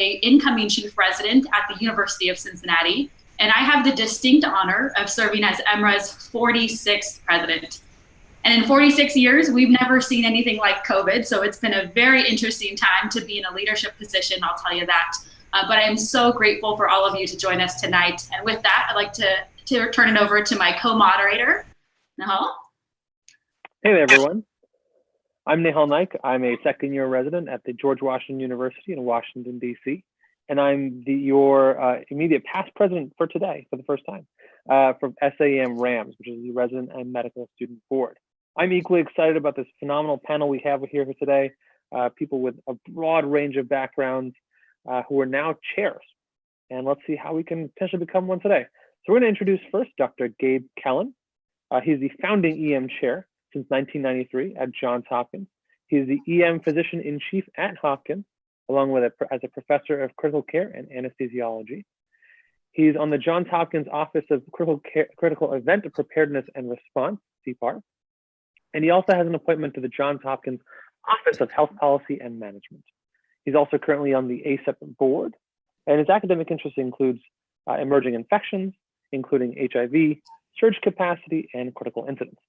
incoming chief resident at the University of Cincinnati, and I have the distinct honor of serving as EMRA's 46th president. And in 46 years, we've never seen anything like COVID, so it's been a very interesting time to be in a leadership position, I'll tell you that. But I am so grateful for all of you to join us tonight. And with that, I'd like to turn it over to my co-moderator, Nihal. Hey there, everyone. I'm Nihal Naik. I'm a second-year resident at the George Washington University in Washington, D.C., and I'm your immediate past president for today, for the first time, from SAEM RAMS, which is the Resident and Medical Student Board. I'm equally excited about this phenomenal panel we have here today, people with a broad range of backgrounds who are now chairs. And let's see how we can potentially become one today. So we're going to introduce first Dr. Gabe Kellen. He's the founding EM chair since 1993 at Johns Hopkins. He's the EM physician-in-chief at Hopkins, along with as a professor of critical care and anesthesiology. He's on the Johns Hopkins Office of Critical Event Preparedness and Response, CPAR. And he also has an appointment to the Johns Hopkins Office of Health Policy and Management. He's also currently on the ACEP board, and his academic interests includes emerging infections, including HIV, surge capacity, and critical incidents.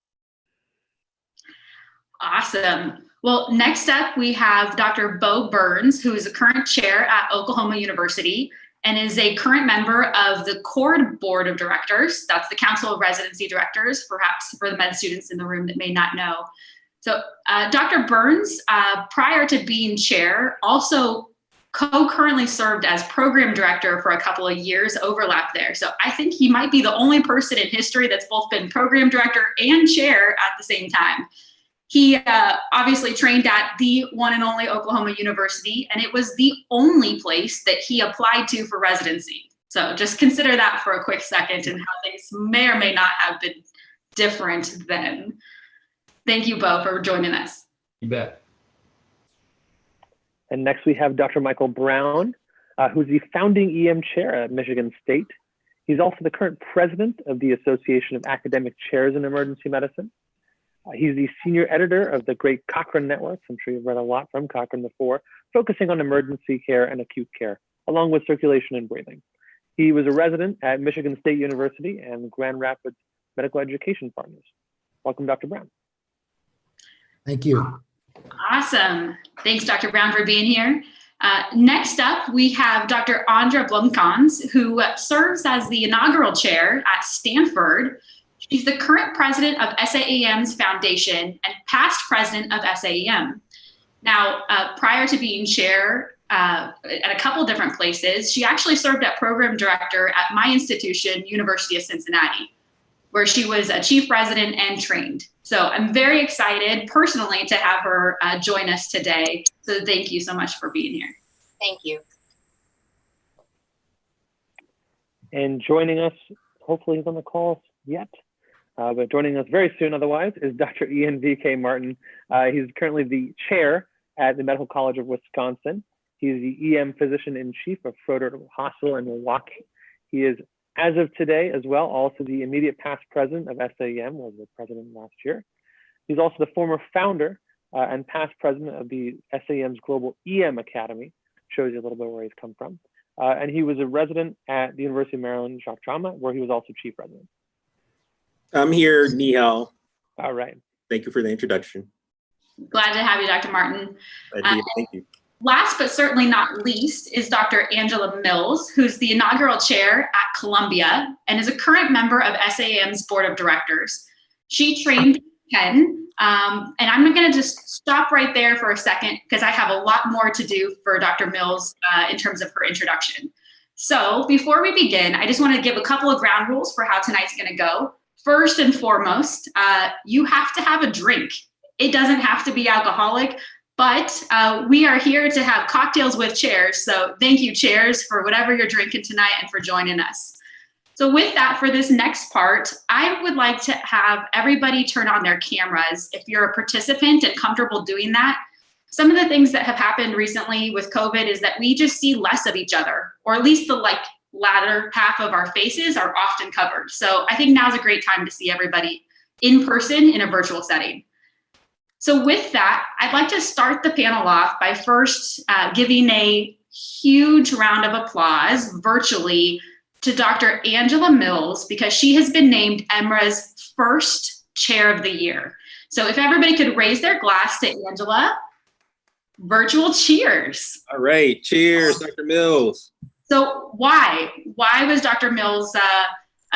Awesome. Well, next up, we have Dr. Bo Burns, who is a current chair at Oklahoma University and is a current member of the CORD Board of Directors. That's the Council of Residency Directors, perhaps for the med students in the room that may not know. So Dr. Burns, prior to being chair, also co-currently served as program director for a couple of years, overlap there. So I think he might be the only person in history that's both been program director and chair at the same time. He obviously trained at the one and only Oklahoma University, and it was the only place that he applied to for residency. So just consider that for a quick second and how things may or may not have been different then. Thank you, Bo, for joining us. You bet. And next we have Dr. Michael Brown, who's the founding EM chair at Michigan State. He's also the current president of the Association of Academic Chairs in Emergency Medicine. He's the senior editor of the great Cochrane Network. I'm sure you've read a lot from Cochrane before, focusing on emergency care and acute care, along with circulation and breathing. He was a resident at Michigan State University and Grand Rapids Medical Education Partners. Welcome, Dr. Brown. Thank you. Awesome. Thanks, Dr. Brown, for being here. Next up, we have Dr. Andra Blomkans, who serves as the inaugural chair at Stanford. She's the current president of SAEM's foundation and past president of SAEM. Now, prior to being chair at a couple different places, she actually served as program director at my institution, University of Cincinnati, where she was a chief resident and trained. So I'm very excited personally to have her join us today. So thank you so much for being here. Thank you. And joining us, hopefully he's on the call yet, but joining us very soon otherwise, is Dr. Ian V.K. Martin. He's currently the chair at the Medical College of Wisconsin. He's the EM physician-in-chief of Froedtert Hospital in Milwaukee. He is, as of today as well, also the immediate past president of SAEM, was the president last year. He's also the former founder and past president of the SAEM's Global EM Academy, shows you a little bit where he's come from. And he was a resident at the University of Maryland, Shock Trauma, where he was also chief resident. I'm here, Nihal. All right. Thank you for the introduction. Glad to have you, Dr. Martin. Thank you. Last but certainly not least is Dr. Angela Mills, who's the inaugural chair at Columbia and is a current member of SAEM's board of directors. She trained Ken, and I'm going to just stop right there for a second because I have a lot more to do for Dr. Mills in terms of her introduction. So before we begin, I just want to give a couple of ground rules for how tonight's going to go. First and foremost, you have to have a drink. It doesn't have to be alcoholic, but we are here to have cocktails with chairs. So thank you, chairs, for whatever you're drinking tonight and for joining us. So with that, for this next part, I would like to have everybody turn on their cameras. If you're a participant and comfortable doing that, some of the things that have happened recently with COVID is that we just see less of each other, or at least the latter half of our faces are often covered. So I think now's a great time to see everybody in person in a virtual setting. So with that, I'd like to start the panel off by first giving a huge round of applause virtually to Dr. Angela Mills, because she has been named EMRA's first Chair of the Year. So if everybody could raise their glass to Angela, virtual cheers. All right, cheers, Dr. Mills. So why was Dr. Mills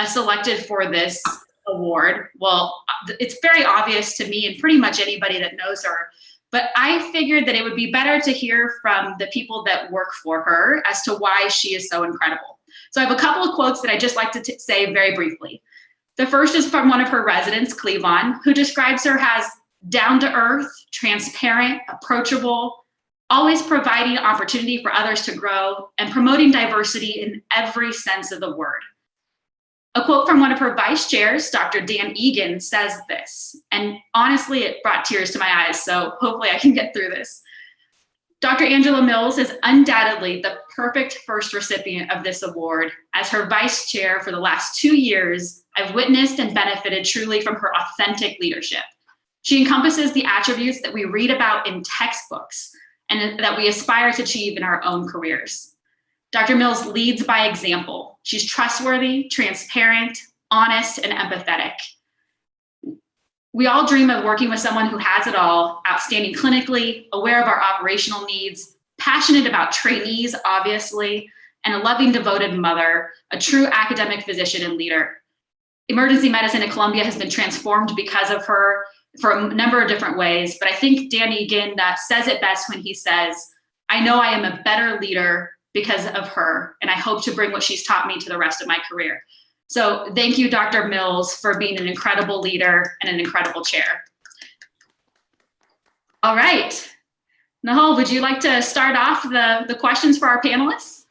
selected for this award? Well, it's very obvious to me and pretty much anybody that knows her, but I figured that it would be better to hear from the people that work for her as to why she is so incredible. So I have a couple of quotes that I just like to say very briefly. The first is from one of her residents, Cleavon, who describes her as down-to-earth, transparent, approachable, always providing opportunity for others to grow, and promoting diversity in every sense of the word. A quote from one of her vice chairs, Dr. Dan Egan, says this, and honestly, it brought tears to my eyes, so hopefully I can get through this. Dr. Angela Mills is undoubtedly the perfect first recipient of this award. As her vice chair for the last 2 years, I've witnessed and benefited truly from her authentic leadership. She encompasses the attributes that we read about in textbooks and that we aspire to achieve in our own careers. Dr. Mills leads by example. She's trustworthy, transparent, honest, and empathetic. We all dream of working with someone who has it all, outstanding clinically, aware of our operational needs, passionate about trainees, obviously, and a loving, devoted mother, a true academic physician and leader. Emergency medicine at Columbia has been transformed because of her for a number of different ways, but I think Dan Egan says it best when he says, I know I am a better leader because of her, and I hope to bring what she's taught me to the rest of my career. So thank you, Dr. Mills, for being an incredible leader and an incredible chair. All right. Nahal, would you like to start off the questions for our panelists?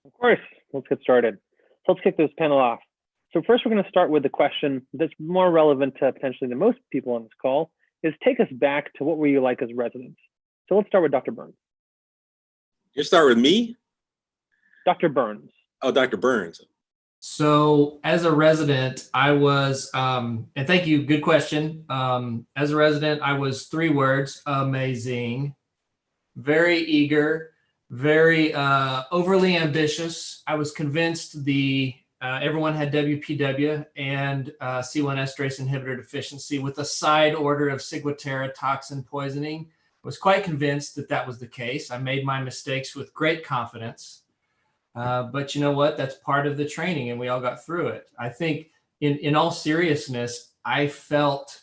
Of course, let's get started. So let's kick this panel off. So first, we're going to start with the question that's more relevant to potentially the most people on this call, is take us back to what were you like as residents? So let's start with Dr. Burns. You start with me? Dr. Burns. Oh, Dr. Burns. So as a resident, I was, and thank you, good question. As a resident, I was 3 words, amazing, very eager, very overly ambitious. I was convinced everyone had WPW and C1 esterase inhibitor deficiency with a side order of ciguatera toxin poisoning. I was quite convinced that that was the case. I made my mistakes with great confidence. But you know what? That's part of the training, and we all got through it. I think in all seriousness, I felt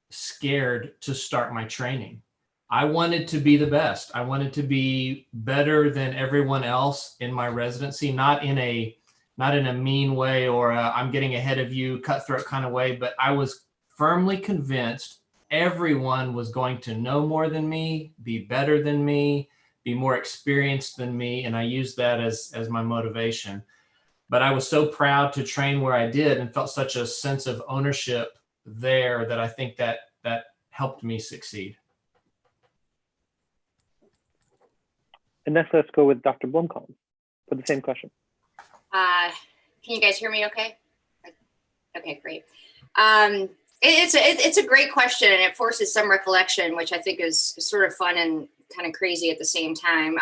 scared to start my training. I wanted to be the best. I wanted to be better than everyone else in my residency, not in a mean way or I'm getting ahead of you, cutthroat kind of way, but I was firmly convinced everyone was going to know more than me, be better than me, be more experienced than me, and I used that as my motivation. But I was so proud to train where I did and felt such a sense of ownership there that I think that helped me succeed. And next, let's go with Dr. Blumkolm for the same question. Can you guys hear me okay? Okay, great. It's a great question, and it forces some recollection, which I think is sort of fun and kind of crazy at the same time.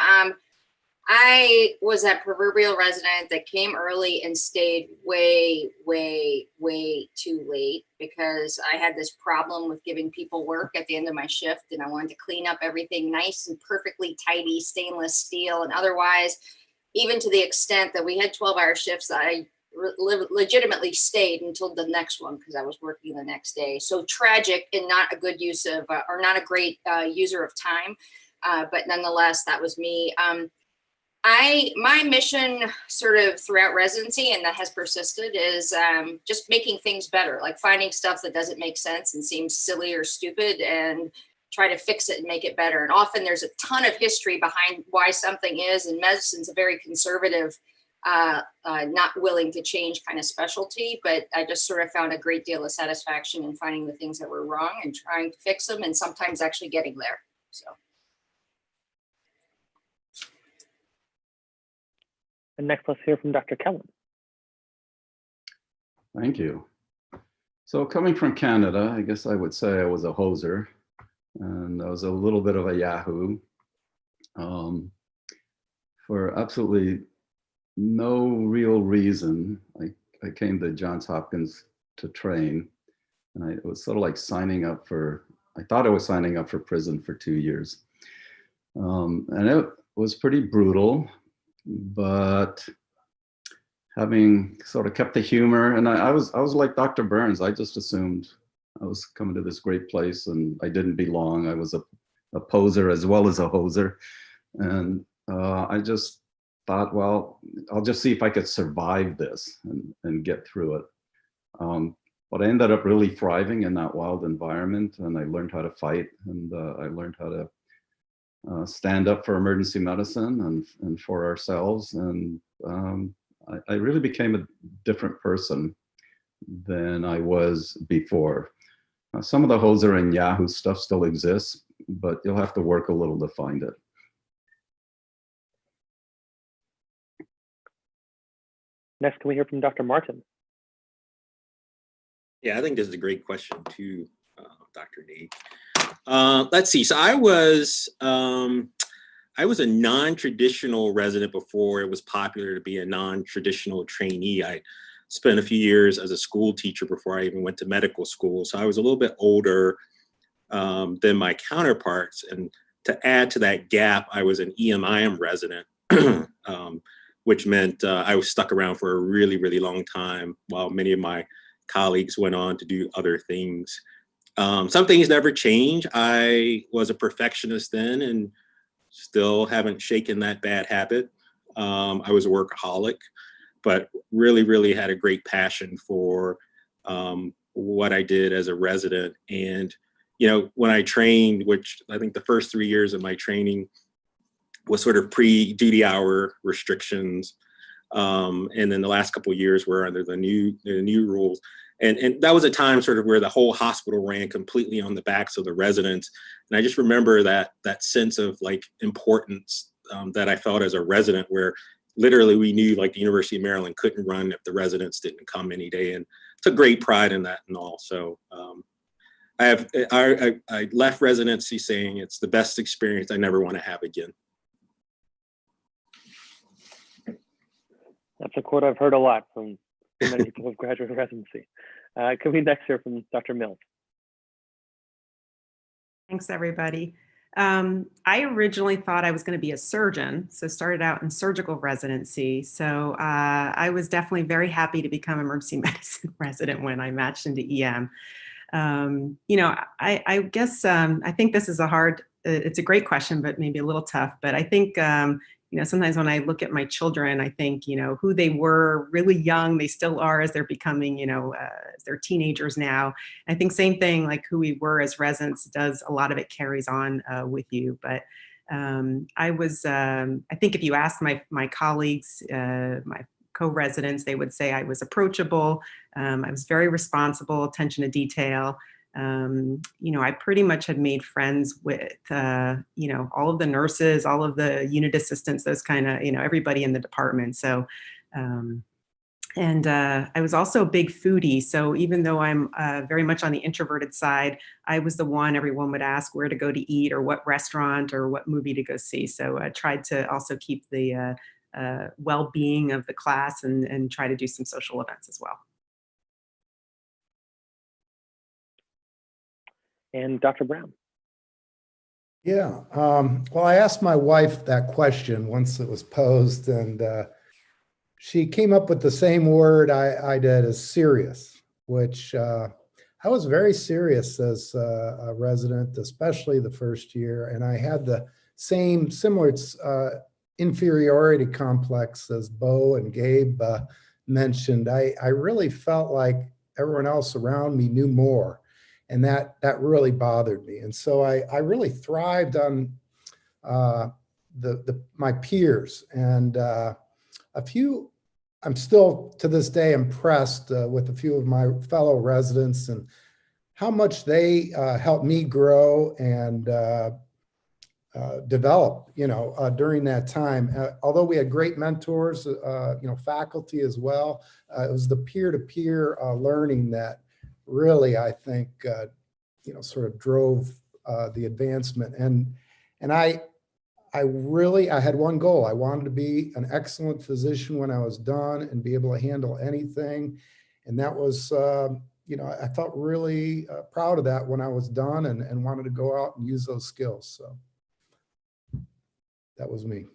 I was that proverbial resident that came early and stayed way, way, way too late because I had this problem with giving people work at the end of my shift, and I wanted to clean up everything nice and perfectly tidy, stainless steel, and otherwise, even to the extent that we had 12-hour shifts, I legitimately stayed until the next one because I was working the next day. So tragic and not a good use of, or not a great user of time. But nonetheless, that was me. My mission sort of throughout residency, and that has persisted, is just making things better, like finding stuff that doesn't make sense and seems silly or stupid and try to fix it and make it better. And often there's a ton of history behind why something is, and medicine's a very conservative, not willing to change kind of specialty, but I just sort of found a great deal of satisfaction in finding the things that were wrong and trying to fix them and sometimes actually getting there, so. And next, let's hear from Dr. Kellen. Thank you. So coming from Canada, I guess I would say I was a hoser, and I was a little bit of a Yahoo. for absolutely no real reason. I came to Johns Hopkins to train, and it was sort of like signing up for, I thought I was signing up for prison for 2 years. And it was pretty brutal, but having sort of kept the humor, and I was like Dr. Burns. I just assumed I was coming to this great place and I didn't belong. I was a poser as well as a hoser. And I just thought, well, I'll just see if I could survive this and get through it. But I ended up really thriving in that wild environment, and I learned how to fight, and I learned how to stand up for emergency medicine and for ourselves. And I really became a different person than I was before. Some of the hoser and Yahoo stuff still exists, but you'll have to work a little to find it. Next, can we hear from Dr. Martin? Yeah, I think this is a great question too, Dr. Nate. Let's see. So I was a non-traditional resident before it was popular to be a non-traditional trainee. I spent a few years as a school teacher before I even went to medical school. So I was a little bit older than my counterparts. And to add to that gap, I was an EMIM resident, which meant I was stuck around for a really, really long time while many of my colleagues went on to do other things. Some things never change. I was a perfectionist then and still haven't shaken that bad habit. I was a workaholic, but really, really had a great passion for what I did as a resident. And, you know, when I trained, which I think the first 3 years of my training was sort of pre-duty hour restrictions. And then the last couple of years were under the new rules. And that was a time sort of where the whole hospital ran completely on the backs of the residents. And I just remember that sense of like importance that I felt as a resident, where literally we knew like the University of Maryland couldn't run if the residents didn't come any day, and took great pride in that and all. So I left residency saying it's the best experience I never want to have again. That's a quote I've heard a lot from many people who've graduated residency. Can we next hear from Dr. Mills? Thanks, everybody. I originally thought I was going to be a surgeon, so started out in surgical residency. So I was definitely very happy to become emergency medicine resident when I matched into EM. You know, I guess I think this is it's a great question, but maybe a little tough. But I think, you know, sometimes when I look at my children, I think, you know, who they were really young, they still are as they're becoming, you know, as they're teenagers now. I think same thing, like who we were as residents does, a lot of it carries on with you. But I think if you ask my colleagues, my co-residents, they would say I was approachable. I was very responsible, attention to detail. You know, I pretty much had made friends with, you know, all of the nurses, all of the unit assistants, those kind of, you know, everybody in the department. So, I was also a big foodie. So even though I'm very much on the introverted side, I was the one everyone would ask where to go to eat or what restaurant or what movie to go see. So I tried to also keep the well-being of the class and try to do some social events as well. And Dr. Brown. Yeah. Well, I asked my wife that question once it was posed, and she came up with the same word I did, as serious, which I was very serious as a resident, especially the first year. And I had the similar inferiority complex as Bo and Gabe mentioned. I really felt like everyone else around me knew more. And that really bothered me. And so I really thrived on my peers, and I'm still to this day impressed with a few of my fellow residents and how much they helped me grow and develop, you know, during that time. Although we had great mentors, you know, faculty as well, it was the peer-to-peer learning that really, I think, you know, sort of drove the advancement. And I I had one goal. I wanted to be an excellent physician when I was done and be able to handle anything. And that was, I felt really proud of that when I was done and wanted to go out and use those skills. So that was me.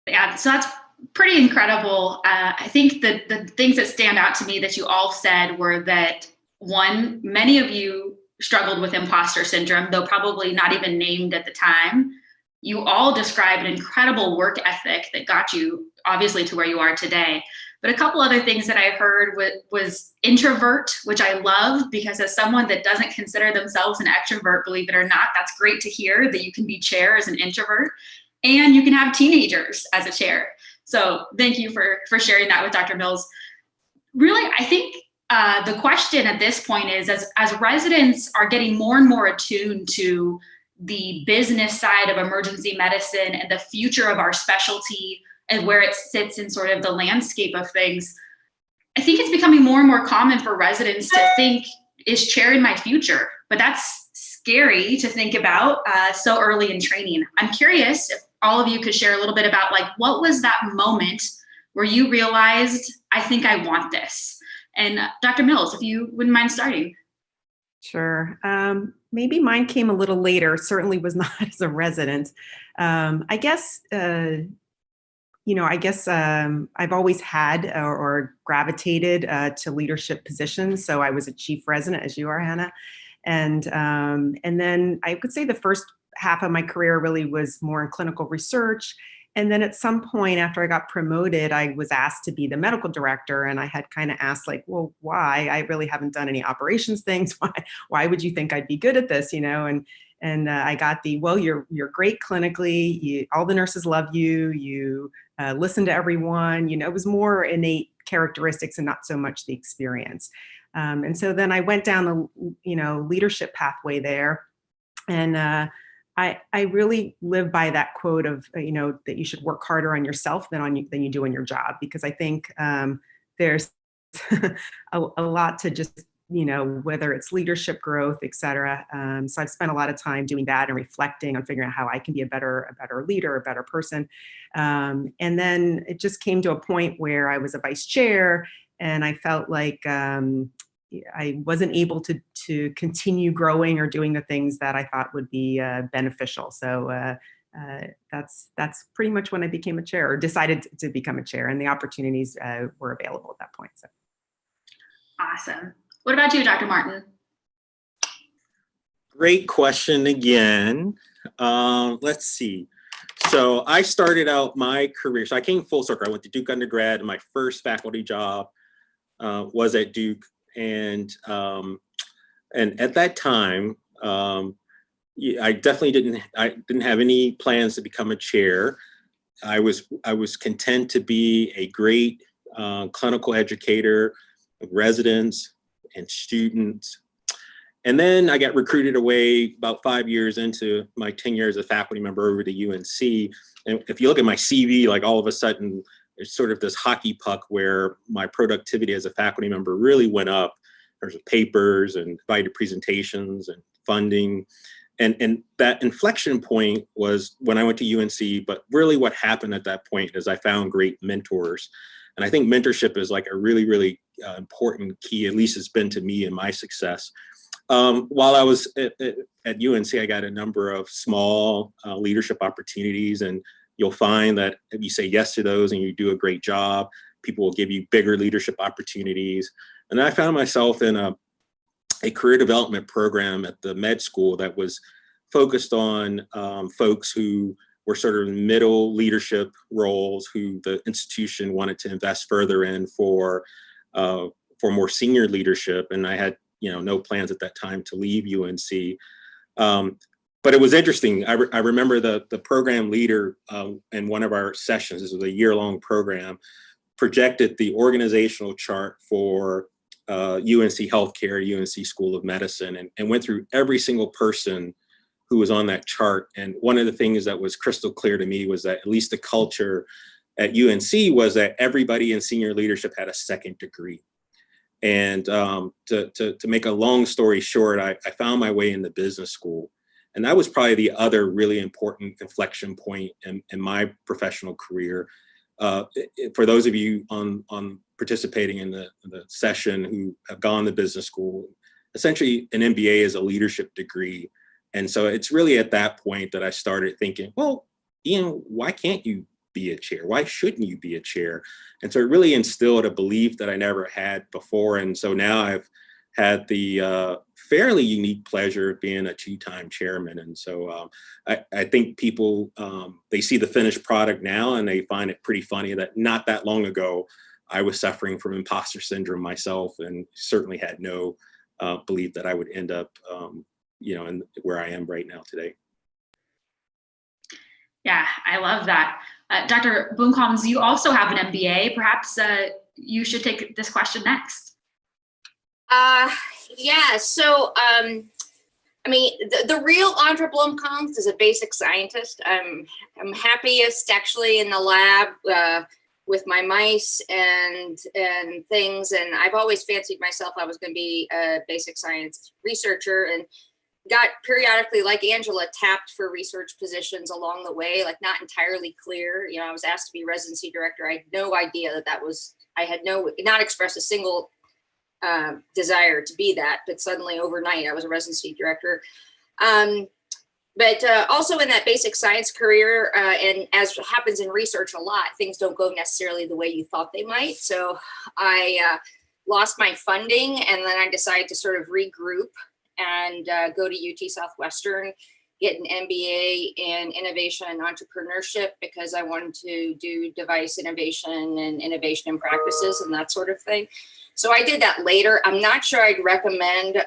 Yeah, so that's pretty incredible. I think the things that stand out to me that you all said were that, one, many of you struggled with imposter syndrome, though probably not even named at the time. You all described an incredible work ethic that got you obviously to where you are today. But a couple other things that I heard was introvert, which I love, because as someone that doesn't consider themselves an extrovert, believe it or not, that's great to hear that you can be chair as an introvert, and you can have teenagers as a chair. So thank you for sharing that with Dr. Mills. Really, I think the question at this point is, as residents are getting more and more attuned to the business side of emergency medicine and the future of our specialty and where it sits in sort of the landscape of things, I think it's becoming more and more common for residents to think, is chair in my future? But that's scary to think about so early in training. I'm curious if all of you could share a little bit about, like, what was that moment where you realized, I think I want this? And Dr. Mills, if you wouldn't mind starting. Sure. Maybe mine came a little later, certainly was not as a resident. I guess I've always had or gravitated to leadership positions. So I was a chief resident, as you are, Hannah. And then I could say the first half of my career really was more in clinical research. And then at some point after I got promoted, I was asked to be the medical director. And I had kind of asked, like, well, why? I really haven't done any operations things. Why would you think I'd be good at this? And I got well, you're great clinically. All the nurses love you. You listen to everyone. It was more innate characteristics and not so much the experience. And so then I went down the leadership pathway there, and I really live by that quote of that you should work harder on yourself than you do on your job, because I think there's a lot to just whether it's leadership growth, et cetera. So I've spent a lot of time doing that and reflecting on figuring out how I can be a better leader, a better person. And then it just came to a point where I was a vice chair, and I felt like I wasn't able to continue growing or doing the things that I thought would be beneficial. So that's pretty much when I became a chair, or decided to become a chair, and the opportunities were available at that point. So. Awesome. What about you, Dr. Martin? Great question again. Let's see. So I started out my career. So I came full circle. I went to Duke undergrad, and my first faculty job was at Duke. And at that time, I definitely didn't have any plans to become a chair. I was content to be a great clinical educator of residents and students. And then I got recruited away about 5 years into my tenure as a faculty member over to UNC. And if you look at my CV, like, all of a sudden, it's sort of this hockey puck where my productivity as a faculty member really went up. There's papers and invited presentations and funding. And that inflection point was when I went to UNC, but really what happened at that point is I found great mentors. And I think mentorship is like a really, really important key, at least it's been to me in my success. While I was at UNC, I got a number of small leadership opportunities, and you'll find that if you say yes to those and you do a great job, people will give you bigger leadership opportunities. And I found myself in a career development program at the med school that was focused on folks who were sort of middle leadership roles who the institution wanted to invest further in for more senior leadership. And I had no plans at that time to leave UNC. But it was interesting. I remember the program leader in one of our sessions, this was a year-long program, projected the organizational chart for UNC Healthcare, UNC School of Medicine, and went through every single person who was on that chart. And one of the things that was crystal clear to me was that at least the culture at UNC was that everybody in senior leadership had a second degree. And to make a long story short, I found my way into business school. And that was probably the other really important inflection point in my professional career. For those of you on participating in the session who have gone to business school, essentially an MBA is a leadership degree. And so it's really at that point that I started thinking, well, Ian, why can't you be a chair? Why shouldn't you be a chair? And so it really instilled a belief that I never had before. And so now I've had the fairly unique pleasure of being a 2-time chairman. And so I think people, they see the finished product now and they find it pretty funny that not that long ago, I was suffering from imposter syndrome myself and certainly had no belief that I would end up, in where I am right now today. Yeah, I love that. Dr. Bloomcombs, you also have an MBA. Perhaps you should take this question next. Yeah, so, I mean, the real Andra Bloomcombs is a basic scientist. I'm happiest actually in the lab with my mice and things. And I've always fancied myself, I was going to be a basic science researcher, and got periodically, like Angela, tapped for research positions along the way, like not entirely clear. You know, I was asked to be residency director. I had no idea that was, I had not expressed a single desire to be that, but suddenly overnight I was a residency director. But also in that basic science career, and as happens in research a lot, things don't go necessarily the way you thought they might. So I lost my funding, and then I decided to sort of regroup and go to UT Southwestern, get an MBA in innovation and entrepreneurship, because I wanted to do device innovation and innovation in practices and that sort of thing. So I did that later. I'm not sure I'd recommend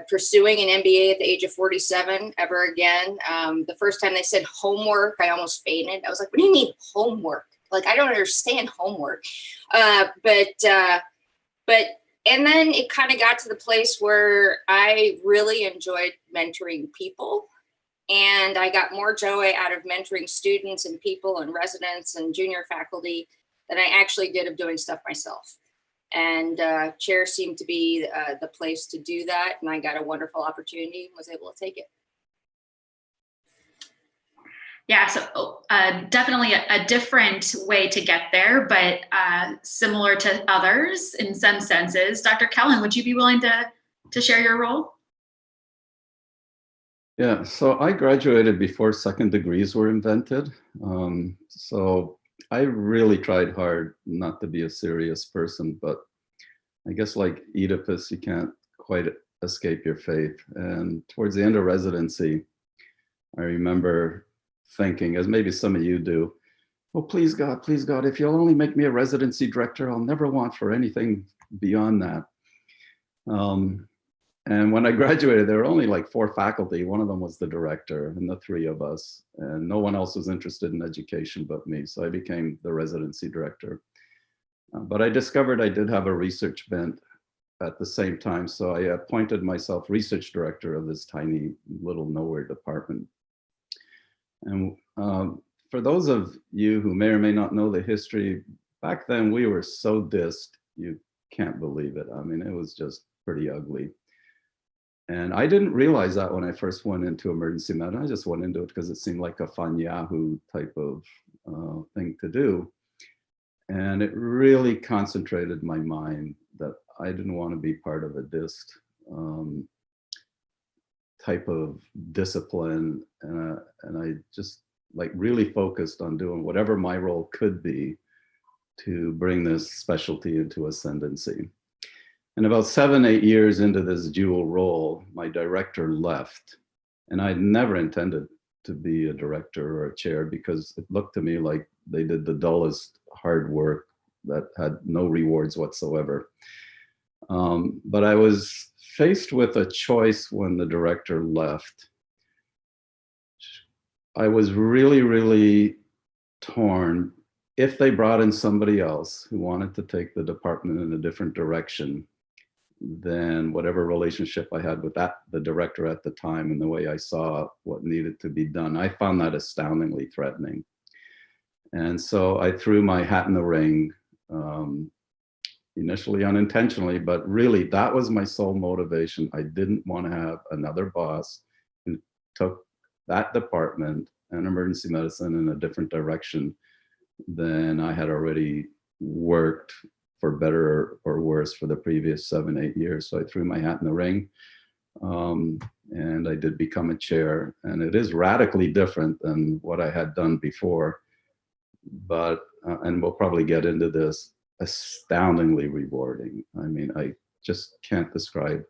pursuing an MBA at the age of 47 ever again. The first time they said homework, I almost fainted. I was like, what do you mean homework? Like, I don't understand homework. And then it kind of got to the place where I really enjoyed mentoring people. And I got more joy out of mentoring students and people and residents and junior faculty than I actually did of doing stuff myself. And chair seemed to be the place to do that. And I got a wonderful opportunity and was able to take it. Yeah, so definitely a different way to get there, but similar to others in some senses. Dr. Kellen, would you be willing to share your role? Yeah, so I graduated before second degrees were invented. So I really tried hard not to be a serious person, but I guess like Oedipus, you can't quite escape your fate. And towards the end of residency, I remember thinking, as maybe some of you do, oh, please God, if you'll only make me a residency director, I'll never want for anything beyond that. And when I graduated, there were only like 4 faculty. One of them was the director and the 3 of us, and no one else was interested in education but me. So I became the residency director. But I discovered I did have a research bent at the same time. So I appointed myself research director of this tiny little nowhere department. And for those of you who may or may not know the history, back then we were so dissed, you can't believe it. I mean, it was just pretty ugly. And I didn't realize that when I first went into emergency medicine. I just went into it because it seemed like a fun Yahoo type of thing to do. And it really concentrated my mind that I didn't want to be part of a dissed type of discipline. And I just like really focused on doing whatever my role could be to bring this specialty into ascendancy. And about 7, 8 years into this dual role, my director left. And I'd never intended to be a director or a chair, because it looked to me like they did the dullest hard work that had no rewards whatsoever. But I was faced with a choice when the director left. I was really, really torn. If they brought in somebody else who wanted to take the department in a different direction, then whatever relationship I had with the director at the time and the way I saw what needed to be done, I found that astoundingly threatening. And so I threw my hat in the ring, initially unintentionally, but really that was my sole motivation. I didn't want to have another boss who took that department and emergency medicine in a different direction than I had already worked, for better or worse, for the previous 7-8 years. So I threw my hat in the ring, and I did become a chair. And it is radically different than what I had done before, but, and we'll probably get into this, astoundingly rewarding. I mean, I just can't describe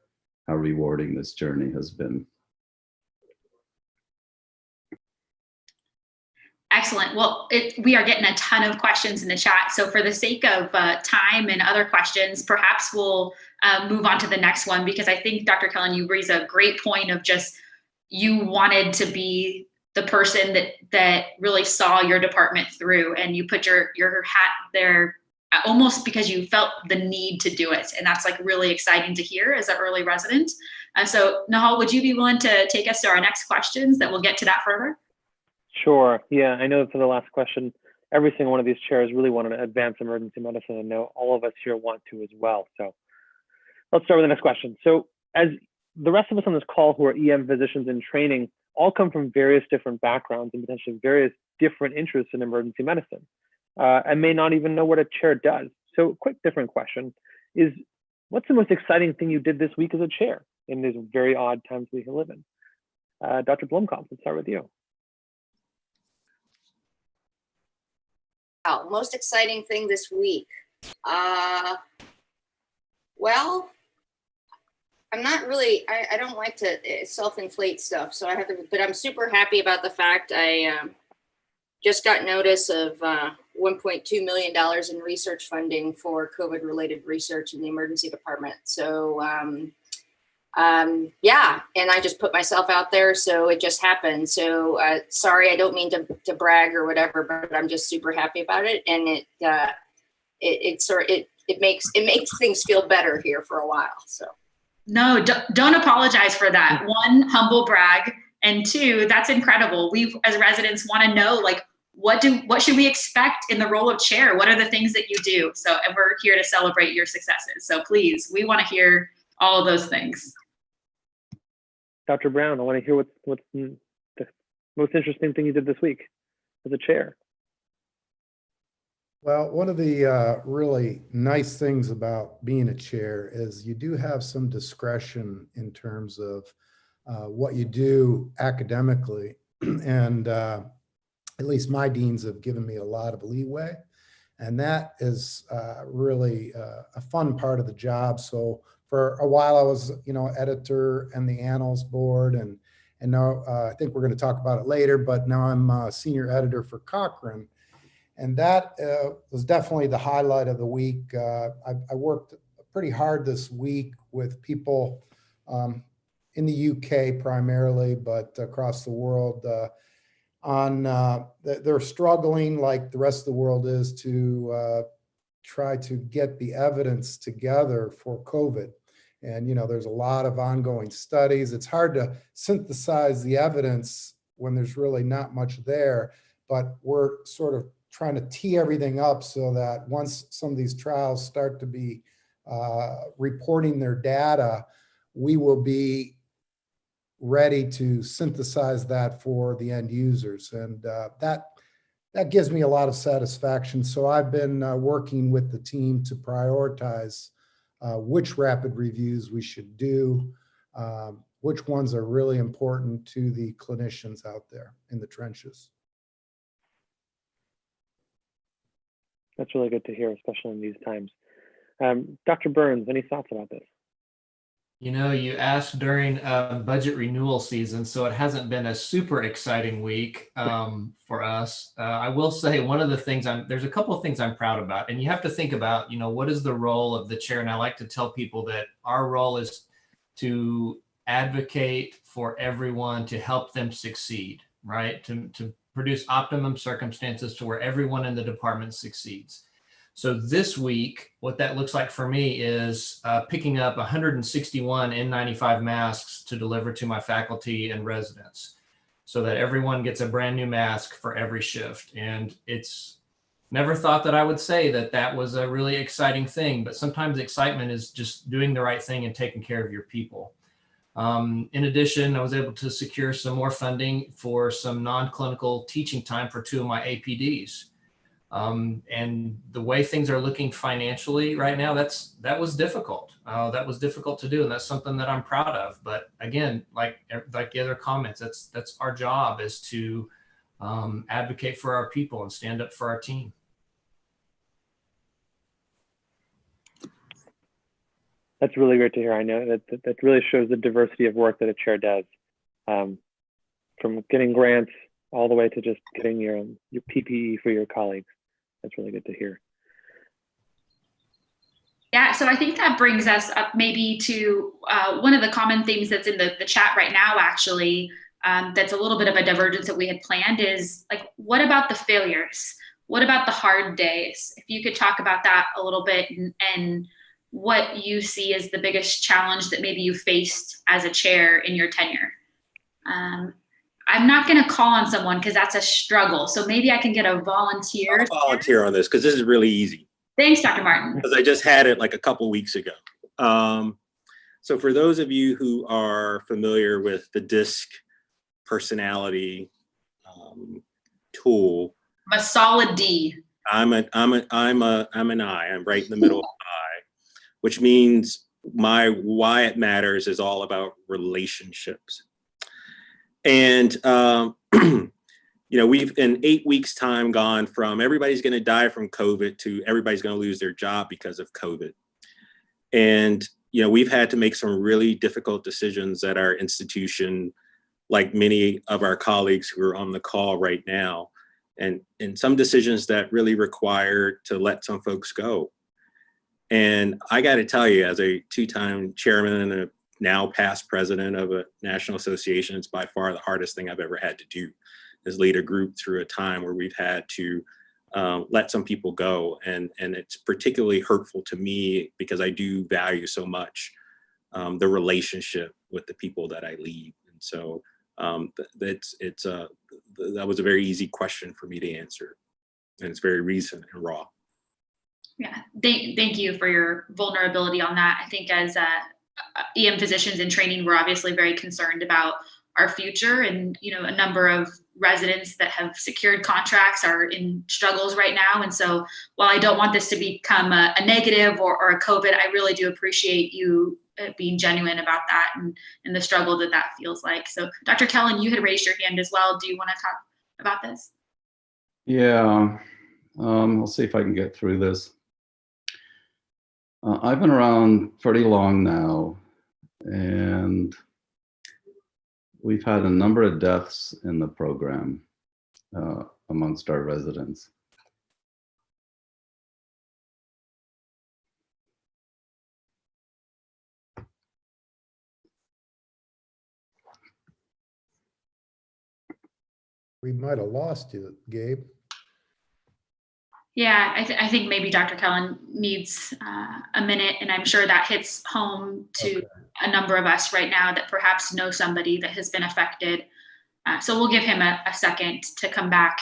how rewarding this journey has been. Excellent. Well, we are getting a ton of questions in the chat. So for the sake of time and other questions, perhaps we'll move on to the next one, because I think, Dr. Kellen, you raise a great point of just, you wanted to be the person that really saw your department through, and you put your hat there almost because you felt the need to do it. And that's like really exciting to hear as an early resident. So Nahal, would you be willing to take us to our next questions that we'll get to that further? Sure. Yeah, I know for the last question, every single one of these chairs really wanted to advance emergency medicine, and know all of us here want to as well. So let's start with the next question. So as the rest of us on this call who are EM physicians in training all come from various different backgrounds and potentially various different interests in emergency medicine, and may not even know what a chair does. So quick different question is, what's the most exciting thing you did this week as a chair in these very odd times we live in? Dr. Blomkamp, let's start with you. Wow, most exciting thing this week. Well, I'm not really, I don't like to self-inflate stuff, so I have to, but I'm super happy about the fact I just got notice of $1.2 million in research funding for COVID-related research in the emergency department. So yeah, and I just put myself out there, so it just happened. So sorry, I don't mean to brag or whatever, but I'm just super happy about it, and it makes things feel better here for a while. So no, don't apologize for that. One, humble brag, and two, that's incredible. We as residents want to know, like, what should we expect in the role of chair? What are the things that you do? So, and we're here to celebrate your successes. So please, we want to hear all of those things. Dr. Brown, I want to hear what's the most interesting thing you did this week as a chair. Well, one of the really nice things about being a chair is you do have some discretion in terms of what you do academically. And at least my deans have given me a lot of leeway. And that is really a fun part of the job. So for a while I was, editor and the Annals board, and now I think we're going to talk about it later, but now I'm a senior editor for Cochrane. And that was definitely the highlight of the week. I worked pretty hard this week with people in the UK primarily, but across the world they're struggling like the rest of the world is to try to get the evidence together for COVID. And, there's a lot of ongoing studies. It's hard to synthesize the evidence when there's really not much there, but we're sort of trying to tee everything up so that once some of these trials start to be reporting their data, we will be ready to synthesize that for the end users. And that gives me a lot of satisfaction. So I've been working with the team to prioritize which rapid reviews we should do, which ones are really important to the clinicians out there in the trenches. That's really good to hear, especially in these times. Dr. Burns, any thoughts about this? You asked during budget renewal season, so it hasn't been a super exciting week for us. I will say one of the things there's a couple of things I'm proud about, and you have to think about, what is the role of the chair? And I like to tell people that our role is to advocate for everyone, to help them succeed, right? To produce optimum circumstances to where everyone in the department succeeds. So this week, what that looks like for me is picking up 161 N95 masks to deliver to my faculty and residents so that everyone gets a brand new mask for every shift. And it's never thought that I would say that was a really exciting thing, but sometimes excitement is just doing the right thing and taking care of your people. In addition, I was able to secure some more funding for some non-clinical teaching time for 2 of my APDs. And the way things are looking financially right now, that was difficult. That was difficult to do, and that's something that I'm proud of. But again, like the other comments, that's our job, is to advocate for our people and stand up for our team. That's really great to hear. I know that really shows the diversity of work that a chair does, from getting grants all the way to just getting your PPE for your colleagues. That's really good to hear. Yeah, so I think that brings us up maybe to one of the common themes that's in the chat right now, actually, that's a little bit of a divergence that we had planned is, like, what about the failures? What about the hard days? If you could talk about that a little bit, and what you see as the biggest challenge that maybe you faced as a chair in your tenure. I'm not going to call on someone because that's a struggle. So maybe I can get a volunteer. I'll volunteer on this because this is really easy. Thanks, Dr. Martin. Because I just had it like a couple weeks ago. So for those of you who are familiar with the DISC personality tool, I'm a solid D. I'm an I. I'm right in the middle of I, which means my why it matters is all about relationships. And, you know, we've in 8 weeks time gone from everybody's going to die from COVID to everybody's going to lose their job because of COVID. And, you know, we've had to make some really difficult decisions at our institution, like many of our colleagues who are on the call right now, and some decisions that really required to let some folks go. And I got to tell you, as a 2-time chairman and a now past president of a national association, it's by far the hardest thing I've ever had to do, is lead a group through a time where we've had to let some people go. And it's particularly hurtful to me because I do value so much the relationship with the people that I lead. And so that was a very easy question for me to answer. And it's very recent and raw. Yeah, thank you for your vulnerability on that. I think as EM physicians in training, we're obviously very concerned about our future, and you know, a number of residents that have secured contracts are in struggles right now. And so while I don't want this to become a negative or a COVID, I really do appreciate you being genuine about that and the struggle that feels like. So Dr. Kellen, you had raised your hand as well. Do you want to talk about this? Yeah, I'll see if I can get through this. I've been around pretty long now, and we've had a number of deaths in the program amongst our residents. We might have lost you, Gabe. Yeah, I think maybe Dr. Kellen needs a minute, and I'm sure that hits home to a number of us right now that perhaps know somebody that has been affected. So we'll give him a second to come back.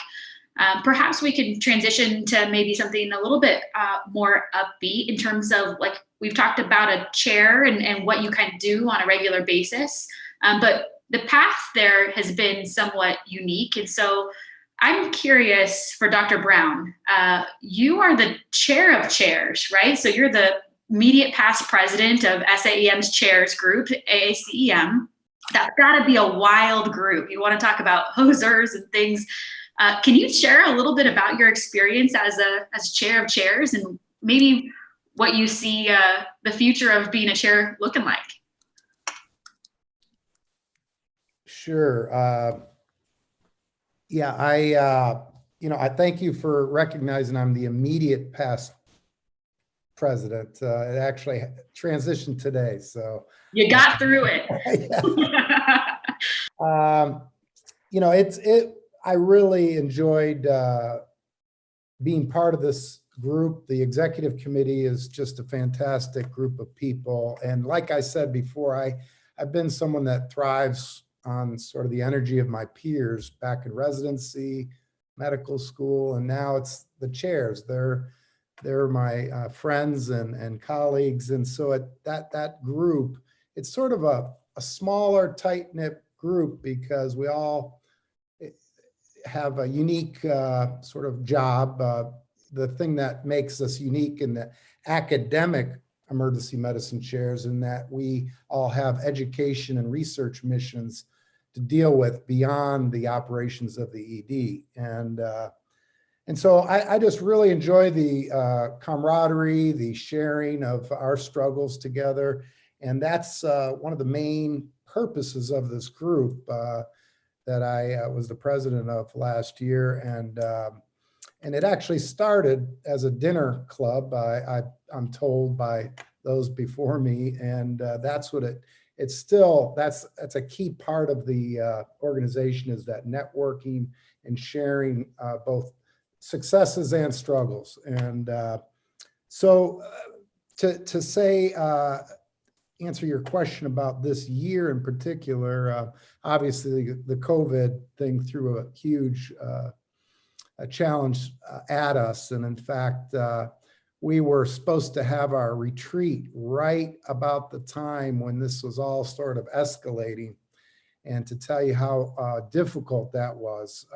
Perhaps we can transition to maybe something a little bit more upbeat in terms of, like, we've talked about a chair and what you kind of do on a regular basis, but the path there has been somewhat unique. And so I'm curious for Dr. Brown, you are the chair of chairs, right? So you're the immediate past president of SAEM's chairs group, AACEM. That's gotta be a wild group. You wanna talk about hosers and things. Can you share a little bit about your experience as chair of chairs and maybe what you see the future of being a chair looking like? Sure. Yeah, I thank you for recognizing I'm the immediate past president. It actually transitioned today, so. You got through it. I really enjoyed being part of this group. The executive committee is just a fantastic group of people. And like I said before, I've been someone that thrives on sort of the energy of my peers back in residency, medical school, and now it's the chairs. They're my friends and colleagues. And so that group, it's sort of a a smaller, tight-knit group because we all have a unique sort of job. The thing that makes us unique in the academic emergency medicine chairs in that we all have education and research missions to deal with beyond the operations of the ED. And so I just really enjoy the camaraderie, the sharing of our struggles together. And that's one of the main purposes of this group that I was the president of last year. And it actually started as a dinner club, I'm told by those before me. And that's what it's still, that's a key part of the organization, is that networking and sharing both successes and struggles. And so to say, answer your question about this year in particular, obviously the COVID thing threw a huge a challenge at us. And in fact, we were supposed to have our retreat right about the time when this was all sort of escalating. And to tell you how difficult that was,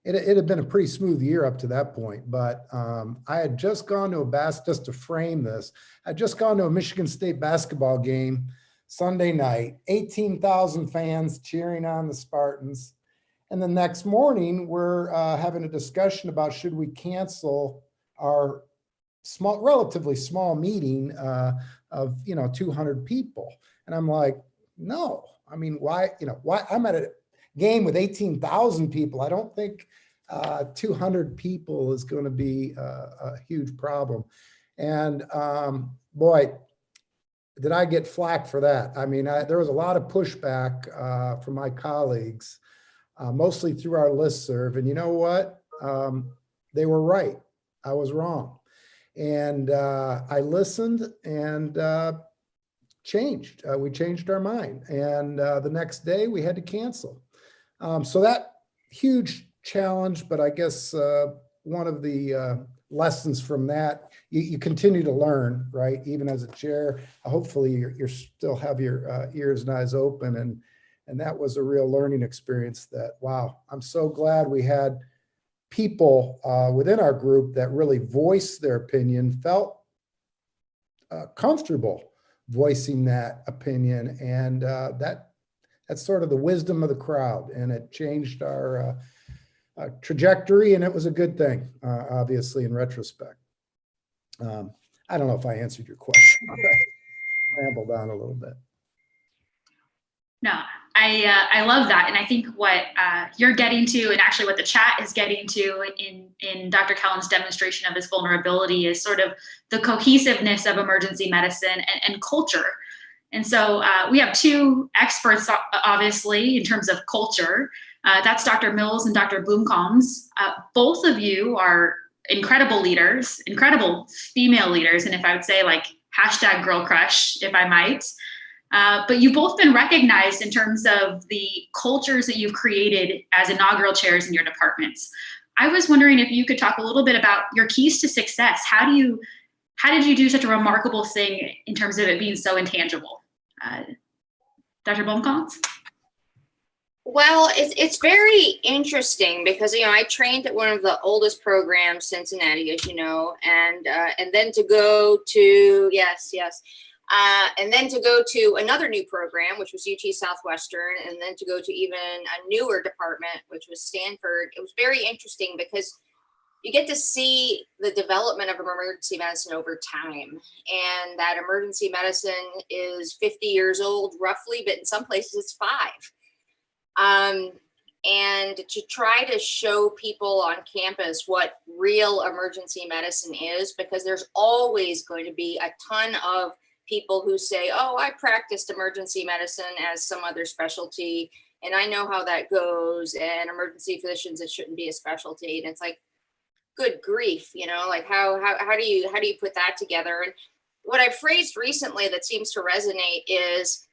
it had been a pretty smooth year up to that point, but I had just gone to just to frame this, I'd just gone to a Michigan State basketball game Sunday night, 18,000 fans cheering on the Spartans. And the next morning, we're having a discussion about should we cancel our relatively small meeting of 200 people. And I'm like, no, I mean, why? Why? I'm at a game with 18,000 people. I don't think 200 people is going to be a huge problem. And boy, did I get flack for that. I mean, there was a lot of pushback from my colleagues, mostly through our listserv. And you know what? They were right. I was wrong. And I listened and changed. We changed our mind. And the next day we had to cancel. So that huge challenge, but I guess one of the lessons from that, you continue to learn, right? Even as a chair, hopefully you still have your ears and eyes open. And that was a real learning experience that, wow, I'm so glad we had people within our group that really voiced their opinion, felt comfortable voicing that opinion. And that's sort of the wisdom of the crowd. And it changed our trajectory, and it was a good thing, obviously, in retrospect. I don't know if I answered your question, but I rambled on a little bit. No, I love that. And I think what you're getting to, and actually what the chat is getting to in Dr. Kellen's demonstration of his vulnerability, is sort of the cohesiveness of emergency medicine and culture. And so we have two experts, obviously, in terms of culture. That's Dr. Mills and Dr. Bloomcombs. Both of you are incredible leaders, incredible female leaders. And if I would say, like, hashtag girl crush, if I might. But you've both been recognized in terms of the cultures that you've created as inaugural chairs in your departments. I was wondering if you could talk a little bit about your keys to success. How did you do such a remarkable thing in terms of it being so intangible? Dr. Blomkamp? Well, it's very interesting because, I trained at one of the oldest programs, Cincinnati, as you know, and then to go to, and then to go to another new program, which was UT Southwestern, and then to go to even a newer department, which was Stanford. It was very interesting because you get to see the development of emergency medicine over time. And that emergency medicine is 50 years old, roughly, but in some places it's 5. And to try to show people on campus what real emergency medicine is, because there's always going to be a ton of people who say, oh, I practiced emergency medicine as some other specialty, and I know how that goes, and emergency physicians, it shouldn't be a specialty. And it's like, good grief, like how do you put that together? And what I phrased recently that seems to resonate is,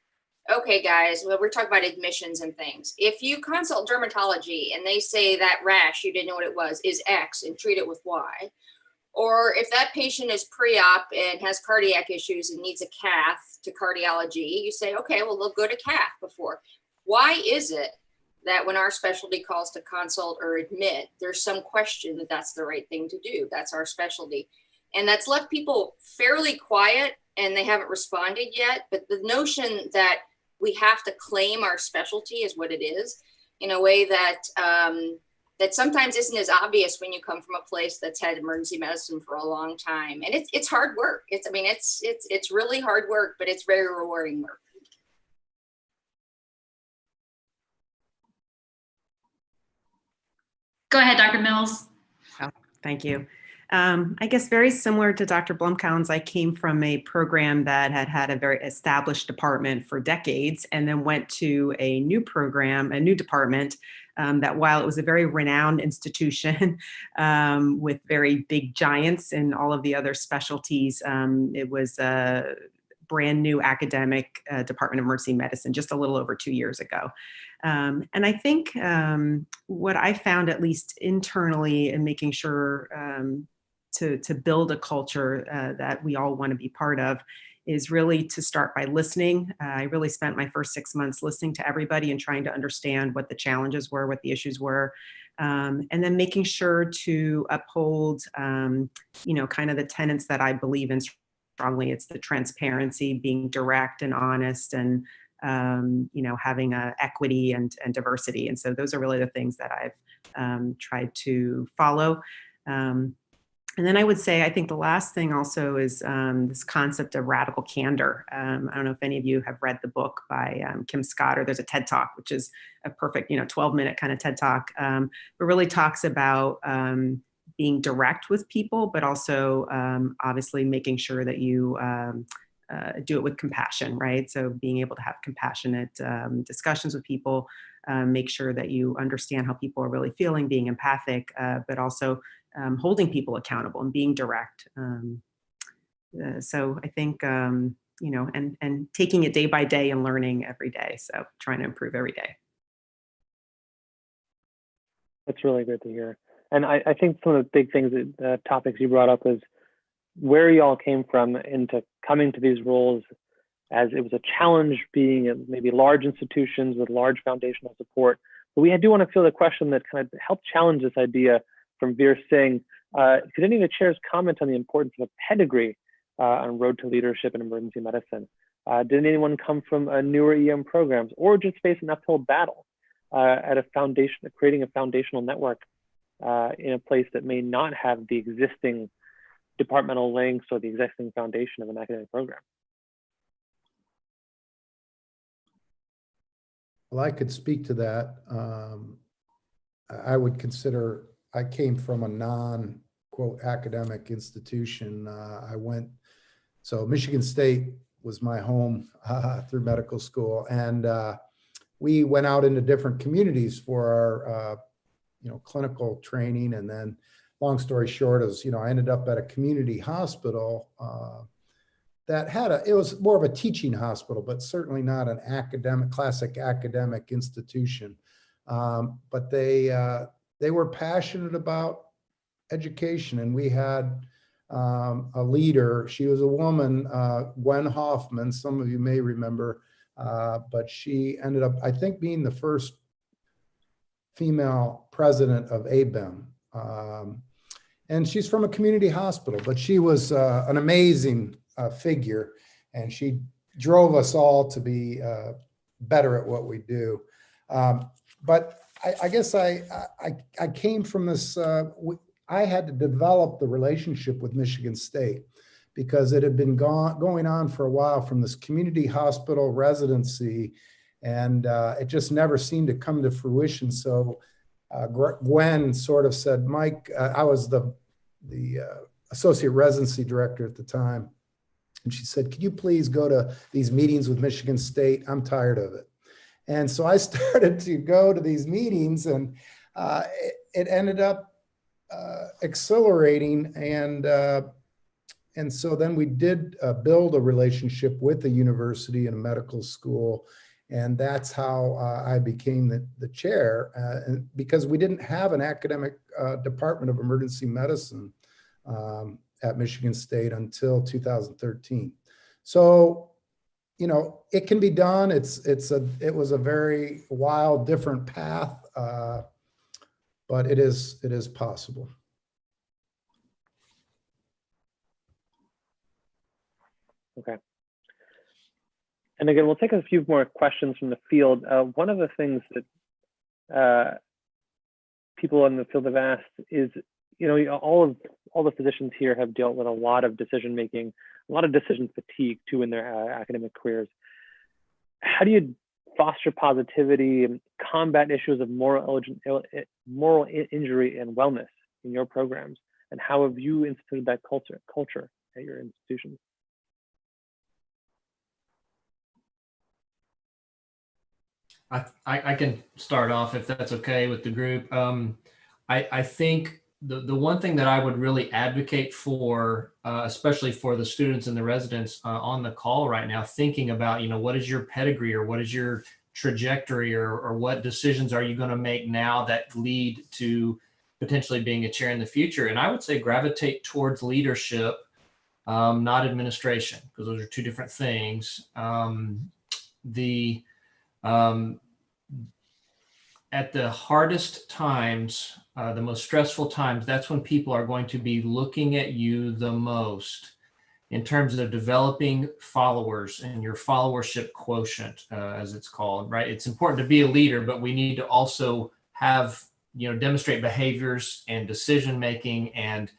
okay, guys, well, we're talking about admissions and things. If you consult dermatology and they say that rash, you didn't know what it was, is X and treat it with Y, Or if that patient is pre-op and has cardiac issues and needs a cath to cardiology, you say, okay, well, they'll go to cath before. Why is it that when our specialty calls to consult or admit, there's some question that that's the right thing to do? That's our specialty. And that's left people fairly quiet and they haven't responded yet. But the notion that we have to claim our specialty is what it is, in a way that that sometimes isn't as obvious when you come from a place that's had emergency medicine for a long time. And it's hard work. It's really hard work, but it's very rewarding work. Go ahead, Dr. Mills. Oh, thank you. I guess very similar to Dr. Blumkow's, I came from a program that had a very established department for decades, and then went to a new program, a new department that, while it was a very renowned institution with very big giants in all of the other specialties, it was a brand new academic Department of Emergency Medicine just a little over 2 years ago. And I think what I found, at least internally, in making sure to build a culture that we all want to be part of, is really to start by listening. I really spent my first 6 months listening to everybody and trying to understand what the challenges were, what the issues were, and then making sure to uphold, kind of the tenets that I believe in strongly. It's the transparency, being direct and honest, and having equity and diversity. And so those are really the things that I've tried to follow. And then I would say, I think the last thing also is this concept of radical candor. I don't know if any of you have read the book by Kim Scott, or there's a TED Talk, which is a perfect, 12-minute kind of TED Talk, but really talks about being direct with people, but also obviously making sure that you do it with compassion, right? So being able to have compassionate discussions with people, make sure that you understand how people are really feeling, being empathic, but also holding people accountable and being direct. So I think, and taking it day by day and learning every day. So trying to improve every day. That's really good to hear. And I think some of the big things, topics you brought up, is where you all came from into coming to these roles, as it was a challenge being at maybe large institutions with large foundational support. But we do want to field a question that kind of helped challenge this idea from Veer Singh. Could any of the chairs comment on the importance of a pedigree on road to leadership in emergency medicine? Did anyone come from newer EM programs, or just face an uphill battle at a foundation, creating a foundational network in a place that may not have the existing departmental links or the existing foundation of an academic program? Well, I could speak to that. I would consider, I came from a non-quote academic institution. So Michigan State was my home through medical school. And we went out into different communities for our, clinical training. And then, long story short, is, I ended up at a community hospital that had it was more of a teaching hospital, but certainly not an classic academic institution. But they were passionate about education, and we had a leader. She was a woman, Gwen Hoffman. Some of you may remember, but she ended up, I think, being the first female president of ABEM. And she's from a community hospital, but she was an amazing figure, and she drove us all to be better at what we do. But I guess I came from this, I had to develop the relationship with Michigan State, because it had been going on for a while from this community hospital residency, and it just never seemed to come to fruition. So Gwen sort of said, Mike, I was the associate residency director at the time, and she said, could you please go to these meetings with Michigan State? I'm tired of it. And so I started to go to these meetings, and it ended up accelerating. And so then we did build a relationship with the university and a medical school. And that's how I became the chair, because we didn't have an academic department of emergency medicine at Michigan State until 2013. So, you know, it can be done. It was a very wild, different path, but it is possible. Okay. And again, we'll take a few more questions from the field. One of the things that people in the field have asked is, you know, all the physicians here have dealt with a lot of decision making, a lot of decision fatigue too in their academic careers. How do you foster positivity and combat issues of moral injury and wellness in your programs? And how have you instituted that culture at your institutions? I can start off if that's okay with the group. I think the one thing that I would really advocate for, especially for the students and the residents on the call right now, thinking about, you know, what is your pedigree or what is your trajectory or what decisions are you going to make now that lead to potentially being a chair in the future? And I would say gravitate towards leadership, not administration, because those are two different things. At the hardest times, the most stressful times, that's when people are going to be looking at you the most in terms of developing followers and your followership quotient, as it's called, right? It's important to be a leader, but we need to also have, you know, demonstrate behaviors and decision-making and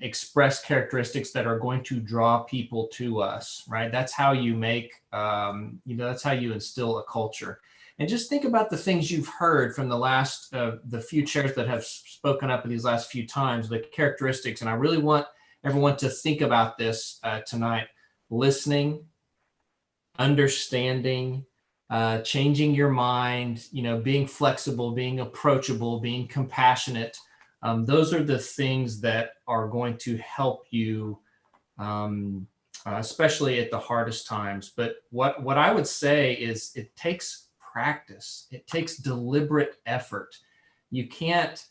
express characteristics that are going to draw people to us, right? That's how you make, you know, that's how you instill a culture. And just think about the things you've heard from the last, the few chairs that have spoken up in these last few times, the characteristics. And I really want everyone to think about this tonight: listening, understanding, changing your mind, you know, being flexible, being approachable, being compassionate. Those are the things that are going to help you, especially at the hardest times. But what I would say is it takes practice. It takes deliberate effort. You can't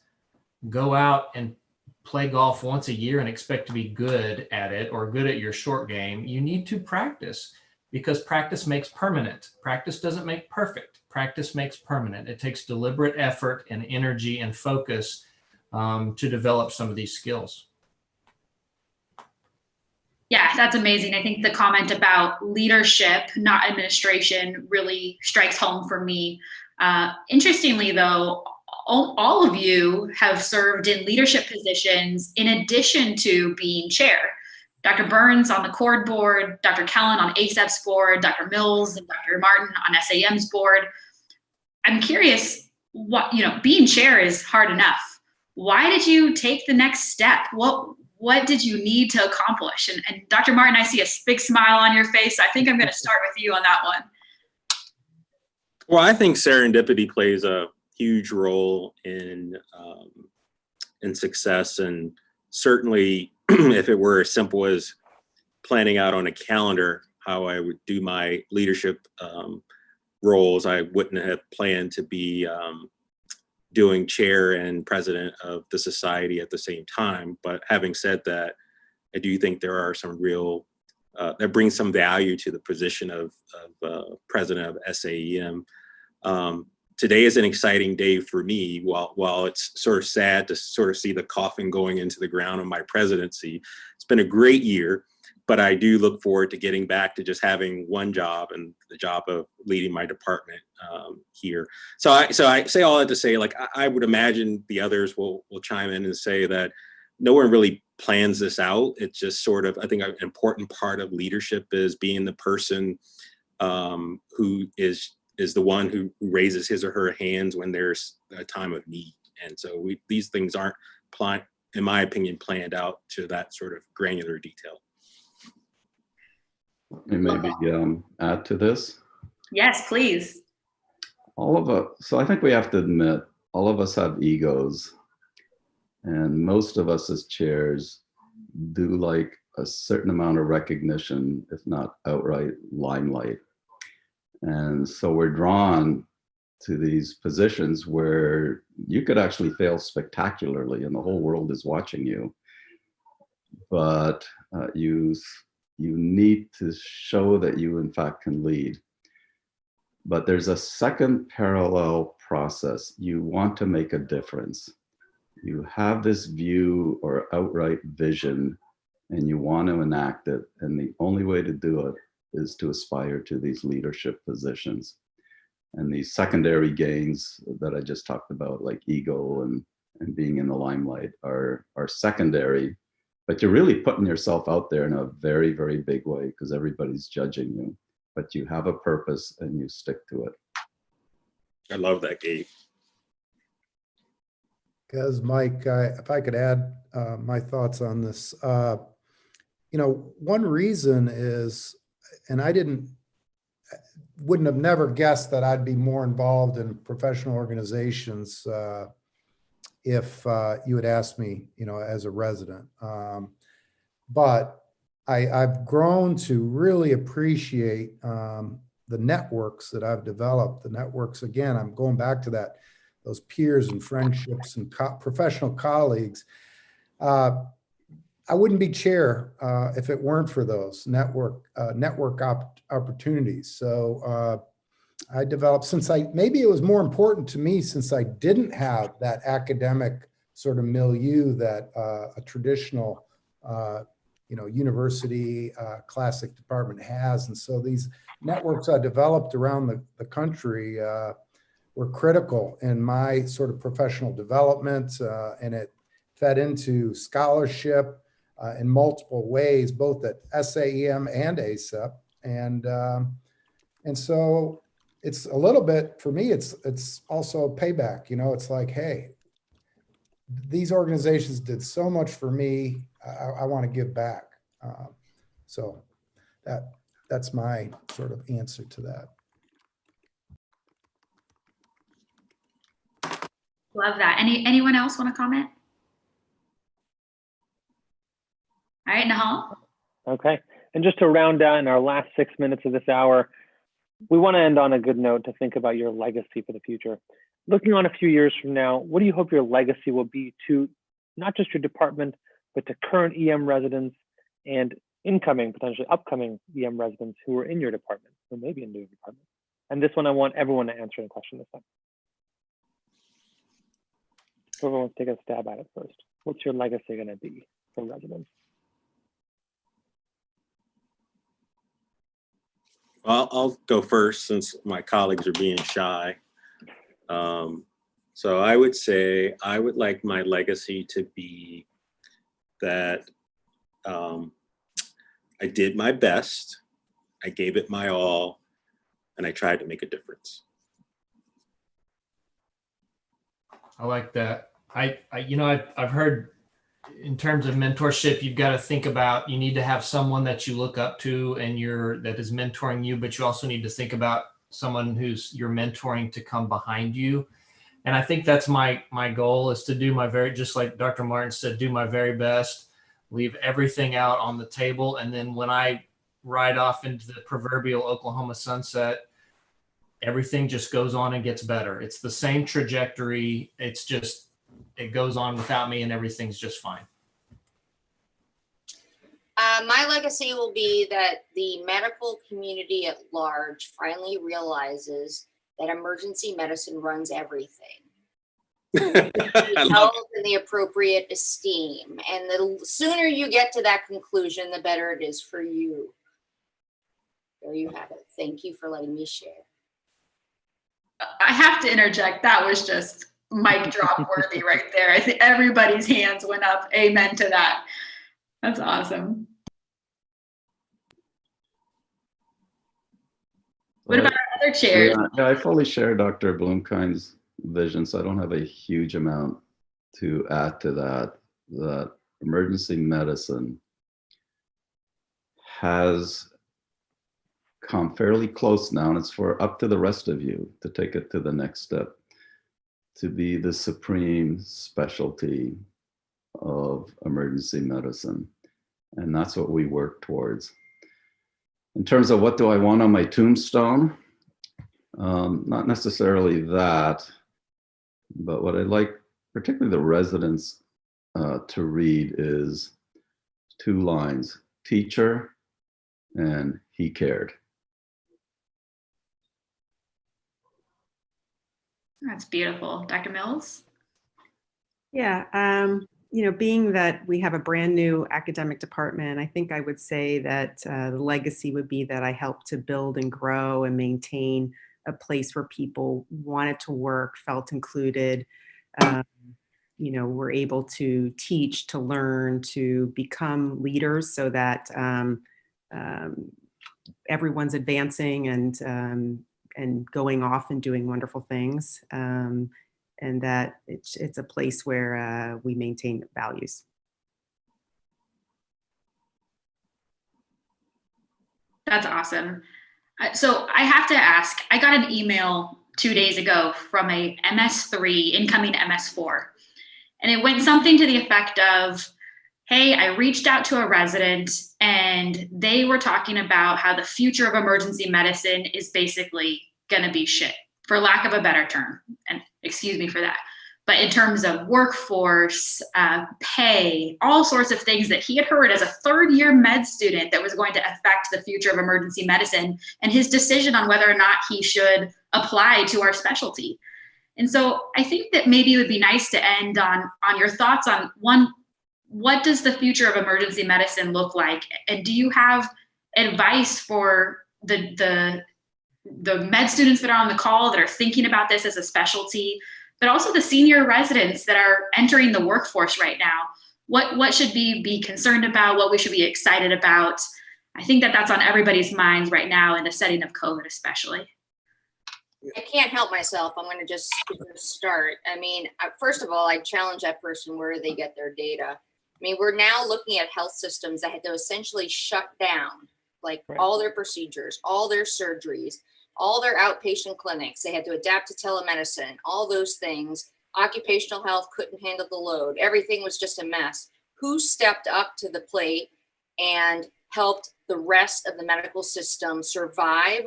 go out and play golf once a year and expect to be good at it or good at your short game. You need to practice, because practice makes permanent. Practice doesn't make perfect. Practice makes permanent. It takes deliberate effort and energy and focus to develop some of these skills. Yeah, that's amazing. I think the comment about leadership, not administration, really strikes home for me. Interestingly, though, all of you have served in leadership positions in addition to being chair. Dr. Burns on the CORD board, Dr. Kellen on ASEP's board, Dr. Mills and Dr. Martin on SAEM's board. I'm curious, what, you know, being chair is hard enough. Why did you take the next step? What did you need to accomplish? And Dr. Martin, I see a big smile on your face. I think I'm going to start with you on that one. Well, I think serendipity plays a huge role in success, and certainly if it were as simple as planning out on a calendar how I would do my leadership roles, I wouldn't have planned to be doing chair and president of the society at the same time. But having said that, I do think there are some real, that brings some value to the position of president of SAEM. Today is an exciting day for me. While it's sort of sad to sort of see the coffin going into the ground of my presidency, it's been a great year, but I do look forward to getting back to just having one job, and the job of leading my department here. So I say all that to say, like, I would imagine the others will chime in and say that no one really plans this out. It's just sort of, I think an important part of leadership is being the person who is the one who raises his or her hands when there's a time of need. And so these things aren't, in my opinion, planned out to that sort of granular detail. And maybe add to this. Yes, please. All of us, so I think we have to admit, all of us have egos, and most of us as chairs do like a certain amount of recognition, if not outright limelight. And so we're drawn to these positions where you could actually fail spectacularly and the whole world is watching you. but you need to show that you in fact can lead. But there's a second parallel process. You want to make a difference. You have this view or outright vision and you want to enact it. And the only way to do it is to aspire to these leadership positions. And these secondary gains that I just talked about, like ego and being in the limelight, are secondary, but you're really putting yourself out there in a very, very big way because everybody's judging you, but you have a purpose and you stick to it. I love that, Gabe. Because Mike, if I could add my thoughts on this, you know, one reason is, and I wouldn't have never guessed that I'd be more involved in professional organizations if you had asked me, you know, as a resident. But I've grown to really appreciate the networks that I've developed. The networks, again, I'm going back to that, those peers and friendships and professional colleagues. I wouldn't be chair if it weren't for those network opportunities. So I developed, maybe it was more important to me since I didn't have that academic sort of milieu that a traditional, you know, university classic department has. And so these networks I developed around the country were critical in my sort of professional development, and it fed into scholarship in multiple ways, both at SAEM and ASEP. And so it's a little bit, for me, it's also a payback. You know, it's like, hey, these organizations did so much for me. I want to give back. So that's my sort of answer to that. Love that. Anyone else want to comment? All right, Nahal. Okay. And just to round out in our last 6 minutes of this hour, we want to end on a good note to think about your legacy for the future. Looking on a few years from now, what do you hope your legacy will be to not just your department, but to current EM residents and incoming, potentially upcoming EM residents who are in your department, or maybe in your department? And this one, I want everyone to answer the question this time. Whoever wants to take a stab at it first. What's your legacy going to be for residents? Well, I'll go first since my colleagues are being shy. So I would say I would like my legacy to be that I did my best, I gave it my all, and I tried to make a difference. I like that. I've heard in terms of mentorship, you've got to think about, you need to have someone that you look up to and that is mentoring you, but you also need to think about someone who's you're mentoring to come behind you. And I think that's my goal, is to do just like Dr. Martin said, do my very best, leave everything out on the table. And then when I ride off into the proverbial Oklahoma sunset, everything just goes on and gets better. It's the same trajectory. It's just, it goes on without me and everything's just fine. My legacy will be that the medical community at large finally realizes that emergency medicine runs everything. Held in the appropriate esteem. And the sooner you get to that conclusion, the better it is for you. There you have it. Thank you for letting me share. I have to interject. That was just mic drop worthy right there. I think everybody's hands went up. Amen to that. That's awesome. What about our other chairs? Yeah, I fully share Dr. Blumkind's vision, so I don't have a huge amount to add to that. That emergency medicine has come fairly close now, and it's up to the rest of you to take it to the next step, to be the supreme specialty of emergency medicine. And that's what we work towards. In terms of what do I want on my tombstone, not necessarily that, but what I'd like, particularly the residents, to read is 2 lines, teacher, and he cared. That's beautiful. Dr. Mills? Yeah, you know, being that we have a brand new academic department, I think I would say that the legacy would be that I helped to build and grow and maintain a place where people wanted to work, felt included, you know, were able to teach, to learn, to become leaders so that everyone's advancing and going off and doing wonderful things. And that it's a place where we maintain values. That's awesome. So I have to ask, I got an email 2 days ago from a MS3 incoming MS4. And it went something to the effect of, hey, I reached out to a resident and they were talking about how the future of emergency medicine is basically going to be shit, for lack of a better term. And excuse me for that. But in terms of workforce, pay, all sorts of things that he had heard as a third-year med student that was going to affect the future of emergency medicine and his decision on whether or not he should apply to our specialty. And so I think that maybe it would be nice to end on your thoughts on, one, what does the future of emergency medicine look like? And do you have advice for the med students that are on the call that are thinking about this as a specialty, but also the senior residents that are entering the workforce right now? What should we be concerned about? What we should be excited about? I think that that's on everybody's minds right now in the setting of COVID, especially. I can't help myself. I'm going to just start. I mean, first of all, I challenge that person where they get their data. I mean, we're now looking at health systems that had to essentially shut down, like all their procedures, all their surgeries, all their outpatient clinics. They had to adapt to telemedicine, all those things. Occupational health couldn't handle the load. Everything was just a mess. Who stepped up to the plate and helped the rest of the medical system survive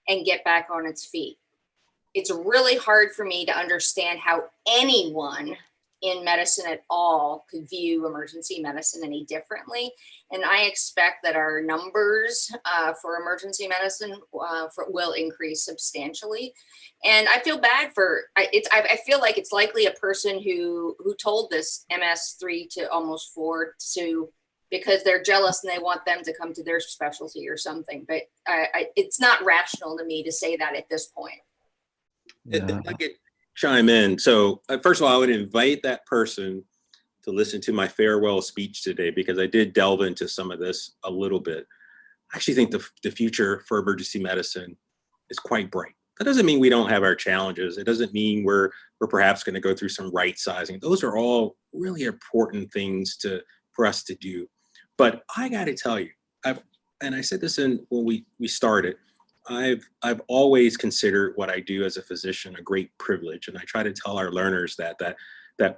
and get back on its feet? It's really hard for me to understand how anyone in medicine at all could view emergency medicine any differently. And I expect that our numbers for emergency medicine will increase substantially. And I feel bad for, I feel like it's likely a person who told this MS3 to almost 4 to, because they're jealous and they want them to come to their specialty or something. But it's not rational to me to say that at this point. If I could chime in. So first of all, I would invite that person to listen to my farewell speech today, because I did delve into some of this a little bit. I actually think the future for emergency medicine is quite bright. That doesn't mean we don't have our challenges. It doesn't mean we're perhaps going to go through some right sizing. Those are all really important things for us to do. But I got to tell you, and I said this when we started, I've always considered what I do as a physician a great privilege. And I try to tell our learners that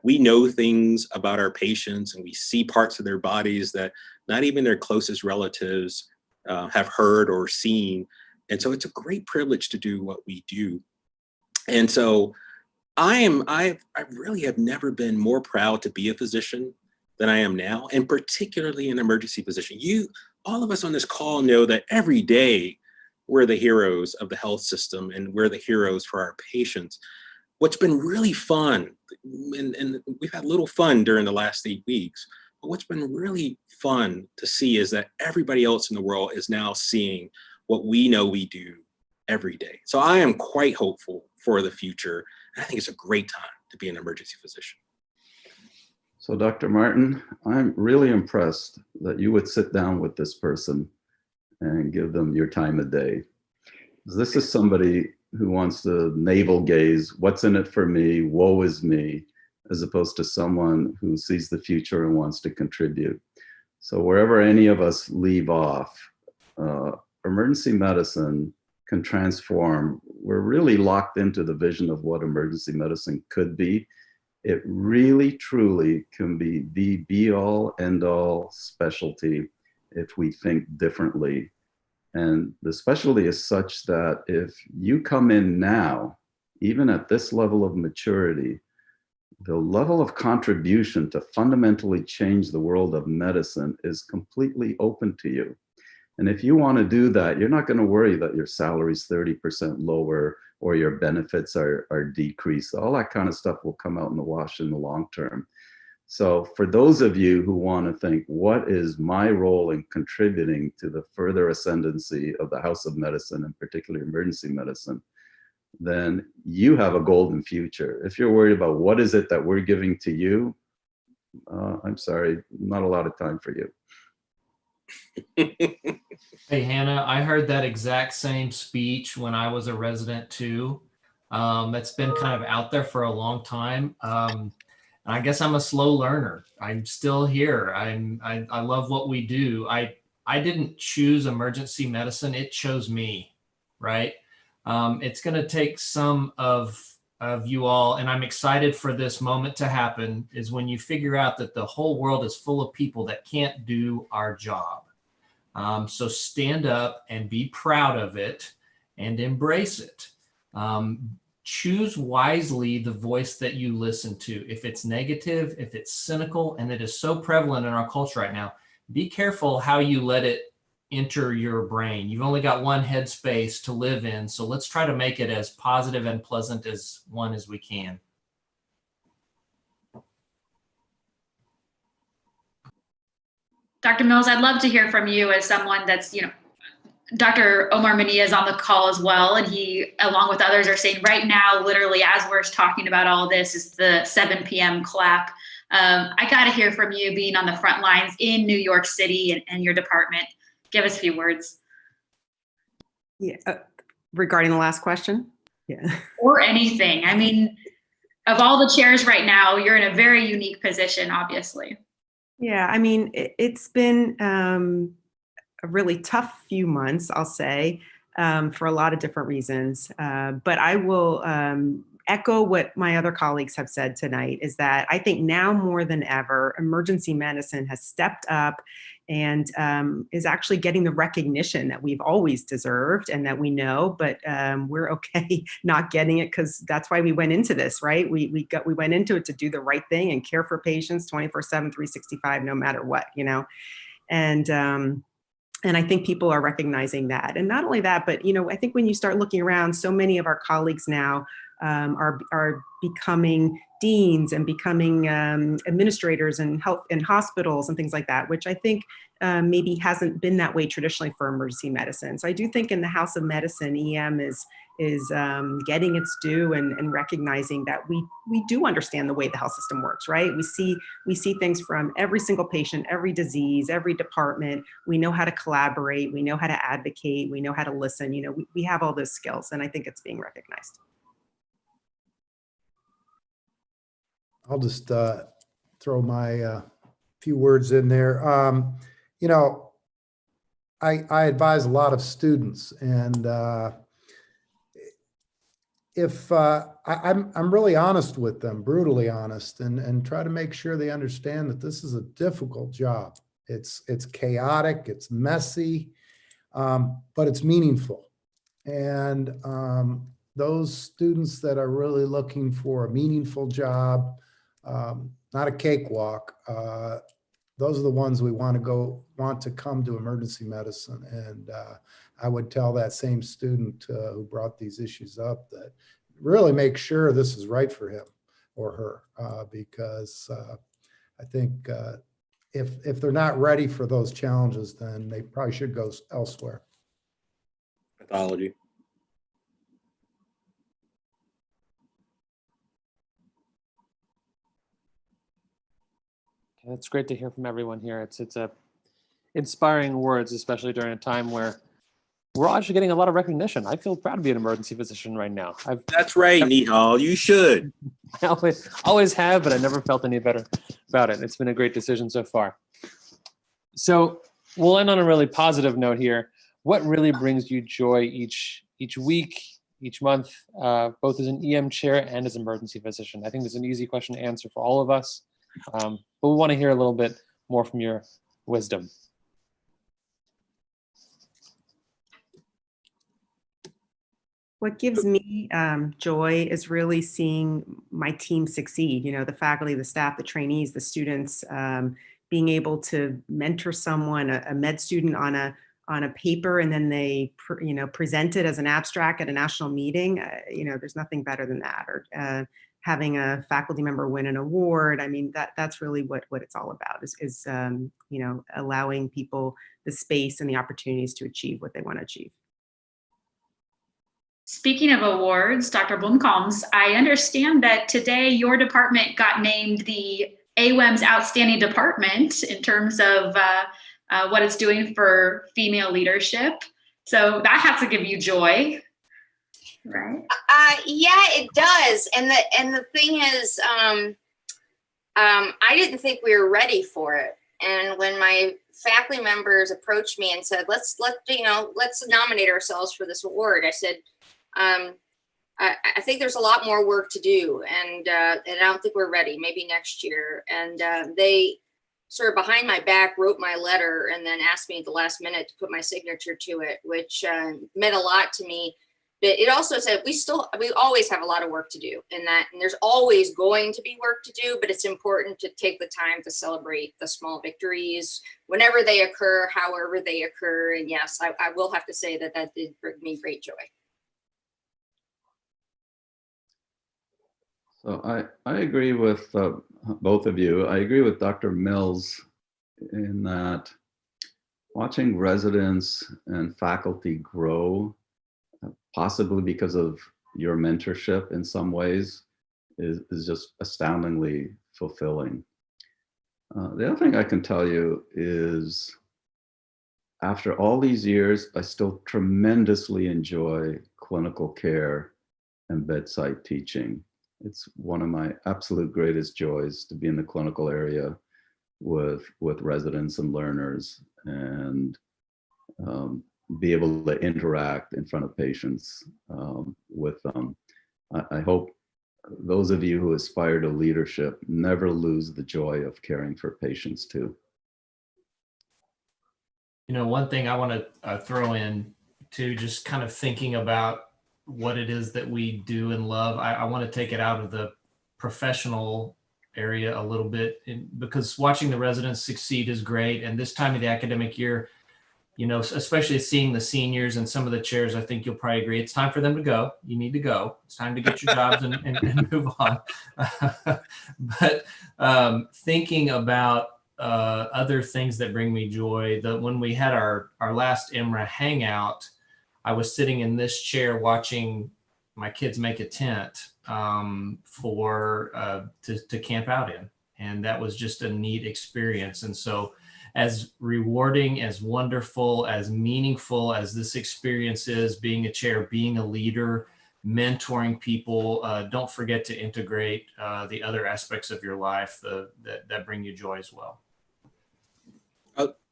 we know things about our patients and we see parts of their bodies that not even their closest relatives have heard or seen. And so it's a great privilege to do what we do. And so I really have never been more proud to be a physician than I am now, and particularly an emergency physician. All of us on this call know that every day we're the heroes of the health system and we're the heroes for our patients. What's been really fun, and we've had little fun during the last 8 weeks, but what's been really fun to see is that everybody else in the world is now seeing what we know we do every day. So I am quite hopeful for the future. And I think it's a great time to be an emergency physician. So Dr. Martin, I'm really impressed that you would sit down with this person and give them your time of day. This is somebody who wants to navel gaze, what's in it for me, woe is me, as opposed to someone who sees the future and wants to contribute. So wherever any of us leave off, emergency medicine can transform. We're really locked into the vision of what emergency medicine could be. It really, truly can be the be-all, end-all specialty if we think differently. And the specialty is such that if you come in now, even at this level of maturity, the level of contribution to fundamentally change the world of medicine is completely open to you. And if you want to do that, you're not going to worry that your salary is 30% lower or your benefits are decreased. All that kind of stuff will come out in the wash in the long term. So for those of you who want to think, what is my role in contributing to the further ascendancy of the House of Medicine, and particularly emergency medicine, then you have a golden future. If you're worried about what is it that we're giving to you, I'm sorry, not a lot of time for you. Hey, Hannah, I heard that exact same speech when I was a resident too. That's been kind of out there for a long time. And I guess I'm a slow learner. I'm still here. I love what we do. I didn't choose emergency medicine. It chose me, right? It's going to take some of you all, and I'm excited for this moment to happen, is when you figure out that the whole world is full of people that can't do our job. So stand up and be proud of it and embrace it. Choose wisely the voice that you listen to. If it's negative, if it's cynical, and it is so prevalent in our culture right now, be careful how you let it enter your brain. You've only got one headspace to live in, so let's try to make it as positive and pleasant as we can. Dr. Mills, I'd love to hear from you as someone that's, Dr. Omar Mania is on the call as well, and he, along with others, are saying right now, literally as we're talking about all this, is the 7 p.m. clap. I got to hear from you being on the front lines in New York City and your department. Give us a few words. Yeah, regarding the last question? Yeah. Or anything. I mean, of all the chairs right now, you're in a very unique position, obviously. Yeah, I mean, it's been a really tough few months, I'll say, for a lot of different reasons. But I will echo what my other colleagues have said tonight, is that I think now more than ever, emergency medicine has stepped up and is actually getting the recognition that we've always deserved and that we know, but we're okay not getting it, because that's why we went into this, right? We went into it to do the right thing and care for patients 24/7, 365, no matter what, And I think people are recognizing that. And not only that, but I think when you start looking around, so many of our colleagues now are becoming deans and becoming administrators in health in hospitals and things like that, which I think maybe hasn't been that way traditionally for emergency medicine. So I do think in the House of Medicine, EM is getting its due and recognizing that we do understand the way the health system works, right? We see things from every single patient, every disease, every department. We know how to collaborate. We know how to advocate. We know how to listen. We have all those skills, and I think it's being recognized. I'll just throw my few words in there. I advise a lot of students, and if I'm really honest with them, brutally honest, and try to make sure they understand that this is a difficult job. It's chaotic, it's messy, but it's meaningful. And those students that are really looking for a meaningful job, not a cakewalk, those are the ones we want to come to emergency medicine. And I would tell that same student who brought these issues up that really make sure this is right for him or her, because I think if they're not ready for those challenges, then they probably should go elsewhere. Pathology. It's great to hear from everyone here. It's inspiring words, especially during a time where we're actually getting a lot of recognition. I feel proud to be an emergency physician right now. That's right, Nihal. You should. I always have, but I never felt any better about it. It's been a great decision so far. So we'll end on a really positive note here. What really brings you joy each week, each month, both as an EM chair and as an emergency physician? I think it's an easy question to answer for all of us. But we want to hear a little bit more from your wisdom. What gives me joy is really seeing my team succeed. You know, the faculty, the staff, the trainees, the students, being able to mentor someone, a med student on a paper, and then they present it as an abstract at a national meeting. You know, there's nothing better than that. Or having a faculty member win an award. I mean, that's really what it's all about. Is you know, allowing people the space and the opportunities to achieve what they want to achieve. Speaking of awards, Dr. Blomkamps, I understand that today your department got named the AWEM's Outstanding Department in terms of what it's doing for female leadership. So that has to give you joy, right? Yeah, it does. And the thing is, I didn't think we were ready for it. And when my faculty members approached me and said, let's nominate ourselves for this award, I said, I think there's a lot more work to do, and I don't think we're ready. Maybe next year. And they sort of behind my back wrote my letter and then asked me at the last minute to put my signature to it, which meant a lot to me. But it also said we always have a lot of work to do in that, and there's always going to be work to do. But it's important to take the time to celebrate the small victories whenever they occur, however they occur. And yes, I will have to say that did bring me great joy. So I agree with both of you. I agree with Dr. Mills in that watching residents and faculty grow, possibly because of your mentorship in some ways, is just astoundingly fulfilling. The other thing I can tell you is after all these years, I still tremendously enjoy clinical care and bedside teaching. It's one of my absolute greatest joys to be in the clinical area with residents and learners and be able to interact in front of patients with them. I hope those of you who aspire to leadership never lose the joy of caring for patients too. You know, one thing I want to throw in to just kind of thinking about what it is that we do and love. I want to take it out of the professional area a little bit because watching the residents succeed is great. And this time of the academic year, you know, especially seeing the seniors and some of the chairs, I think you'll probably agree it's time for them to go. You need to go. It's time to get your jobs and move on. But thinking about other things that bring me joy, when we had our last EMRA hangout, I was sitting in this chair watching my kids make a tent to camp out in. And that was just a neat experience. And so as rewarding, as wonderful, as meaningful as this experience is, being a chair, being a leader, mentoring people, don't forget to integrate the other aspects of your life that bring you joy as well.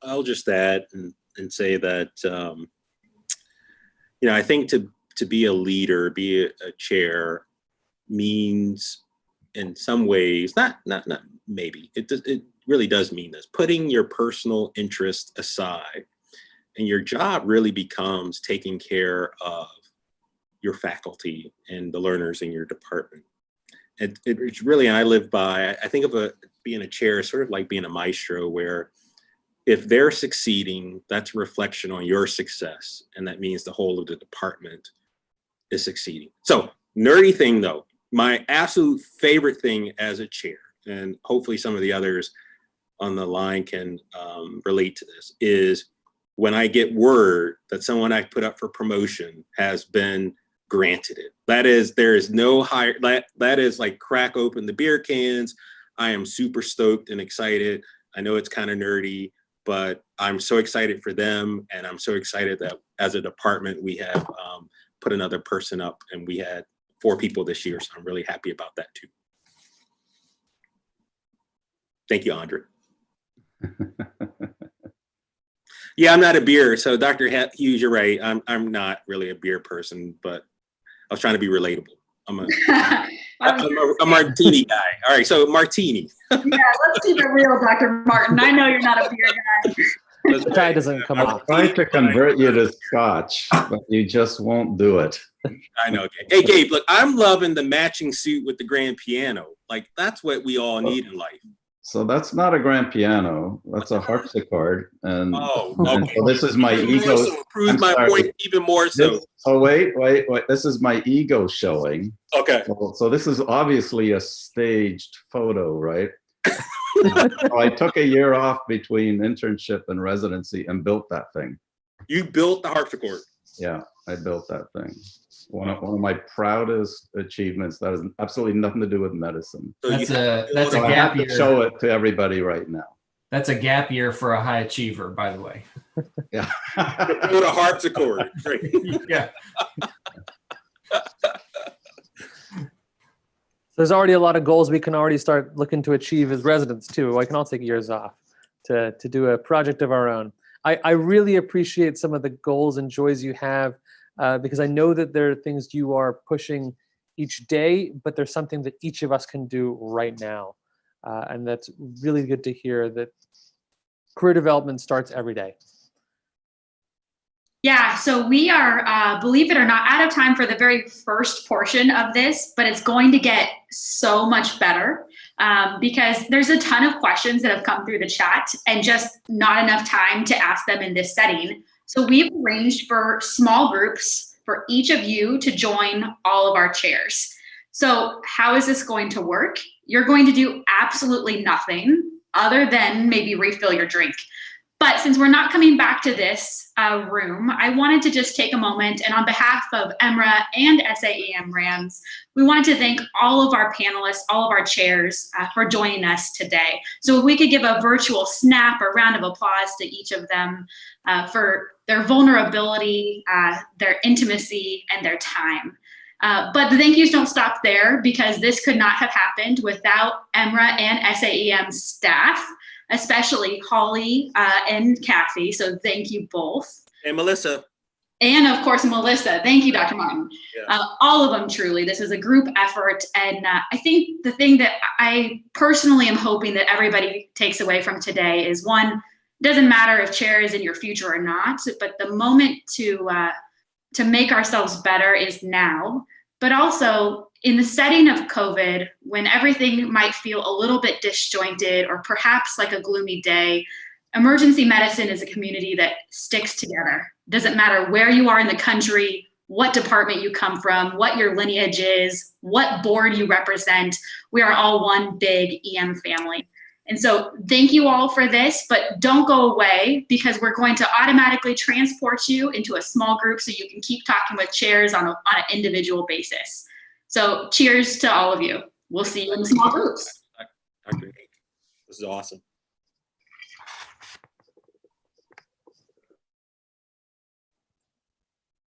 I'll just add and say that, you know, I think to be a leader, be a chair means in some ways, not maybe, it really does mean this, putting your personal interest aside, and your job really becomes taking care of your faculty and the learners in your department. It's really, and I live by, I think of being a chair sort of like being a maestro, where if they're succeeding, that's a reflection on your success. And that means the whole of the department is succeeding. So nerdy thing though, my absolute favorite thing as a chair, and hopefully some of the others on the line can relate to this, is when I get word that someone I put up for promotion has been granted it. That is, there is no higher, that is like crack open the beer cans. I am super stoked and excited. I know it's kind of nerdy, but I'm so excited for them. And I'm so excited that as a department, we have put another person up, and we had 4 people this year. So I'm really happy about that too. Thank you, Andre. Yeah, I'm not a beer. So Dr. Hughes, you're right. I'm not really a beer person, but I was trying to be relatable. I'm a martini guy. All right, so martini. Yeah, let's keep it real, Dr. Martin. I know you're not a beer guy. The tie doesn't come I'm off. trying to convert you to Scotch, but you just won't do it. I know. Hey, Gabe, look, I'm loving the matching suit with the grand piano. Like, that's what we all need in life. So that's not a grand piano. That's a harpsichord. And, Oh, and okay. so this is my Even more ego. so, proves I'm my sorry. point even more so. Wait. This is my ego showing. Okay. So this is obviously a staged photo, right? So I took a year off between internship and residency and built that thing. You built the harpsichord. Yeah, I built that thing. One of my proudest achievements. That has absolutely nothing to do with medicine. So That's a So I gap have to year. show it to everybody right now. That's a gap year for a high achiever, by the way. Yeah. build a harpsichord. Right. Yeah. There's already a lot of goals we can already start looking to achieve as residents too. I can all take years off to do a project of our own. I really appreciate some of the goals and joys you have because I know that there are things you are pushing each day, but there's something that each of us can do right now. And that's really good to hear that career development starts every day. Yeah, so we are, believe it or not, out of time for the very first portion of this, but it's going to get so much better because there's a ton of questions that have come through the chat and just not enough time to ask them in this setting. So we've arranged for small groups for each of you to join all of our chairs. So how is this going to work? You're going to do absolutely nothing other than maybe refill your drink. But since we're not coming back to this room, I wanted to just take a moment and on behalf of EMRA and SAEM RAMS, we wanted to thank all of our panelists, all of our chairs for joining us today. So if we could give a virtual snap or round of applause to each of them for their vulnerability, their intimacy, and their time. But the thank yous don't stop there because this could not have happened without EMRA and SAEM staff, especially Holly and Kathy. So thank you both. And Melissa. And of course, Melissa. Thank you, Dr. Martin. Yeah. All of them, truly. This is a group effort. And I think the thing that I personally am hoping that everybody takes away from today is one, it doesn't matter if chair is in your future or not, but the moment to make ourselves better is now. But also, in the setting of COVID, when everything might feel a little bit disjointed or perhaps like a gloomy day, emergency medicine is a community that sticks together. Doesn't matter where you are in the country, what department you come from, what your lineage is, what board you represent. We are all one big EM family. And so thank you all for this, but don't go away because we're going to automatically transport you into a small group so you can keep talking with chairs on an individual basis. So cheers to all of you. We'll see you in small groups. Dr. Nate, this is awesome.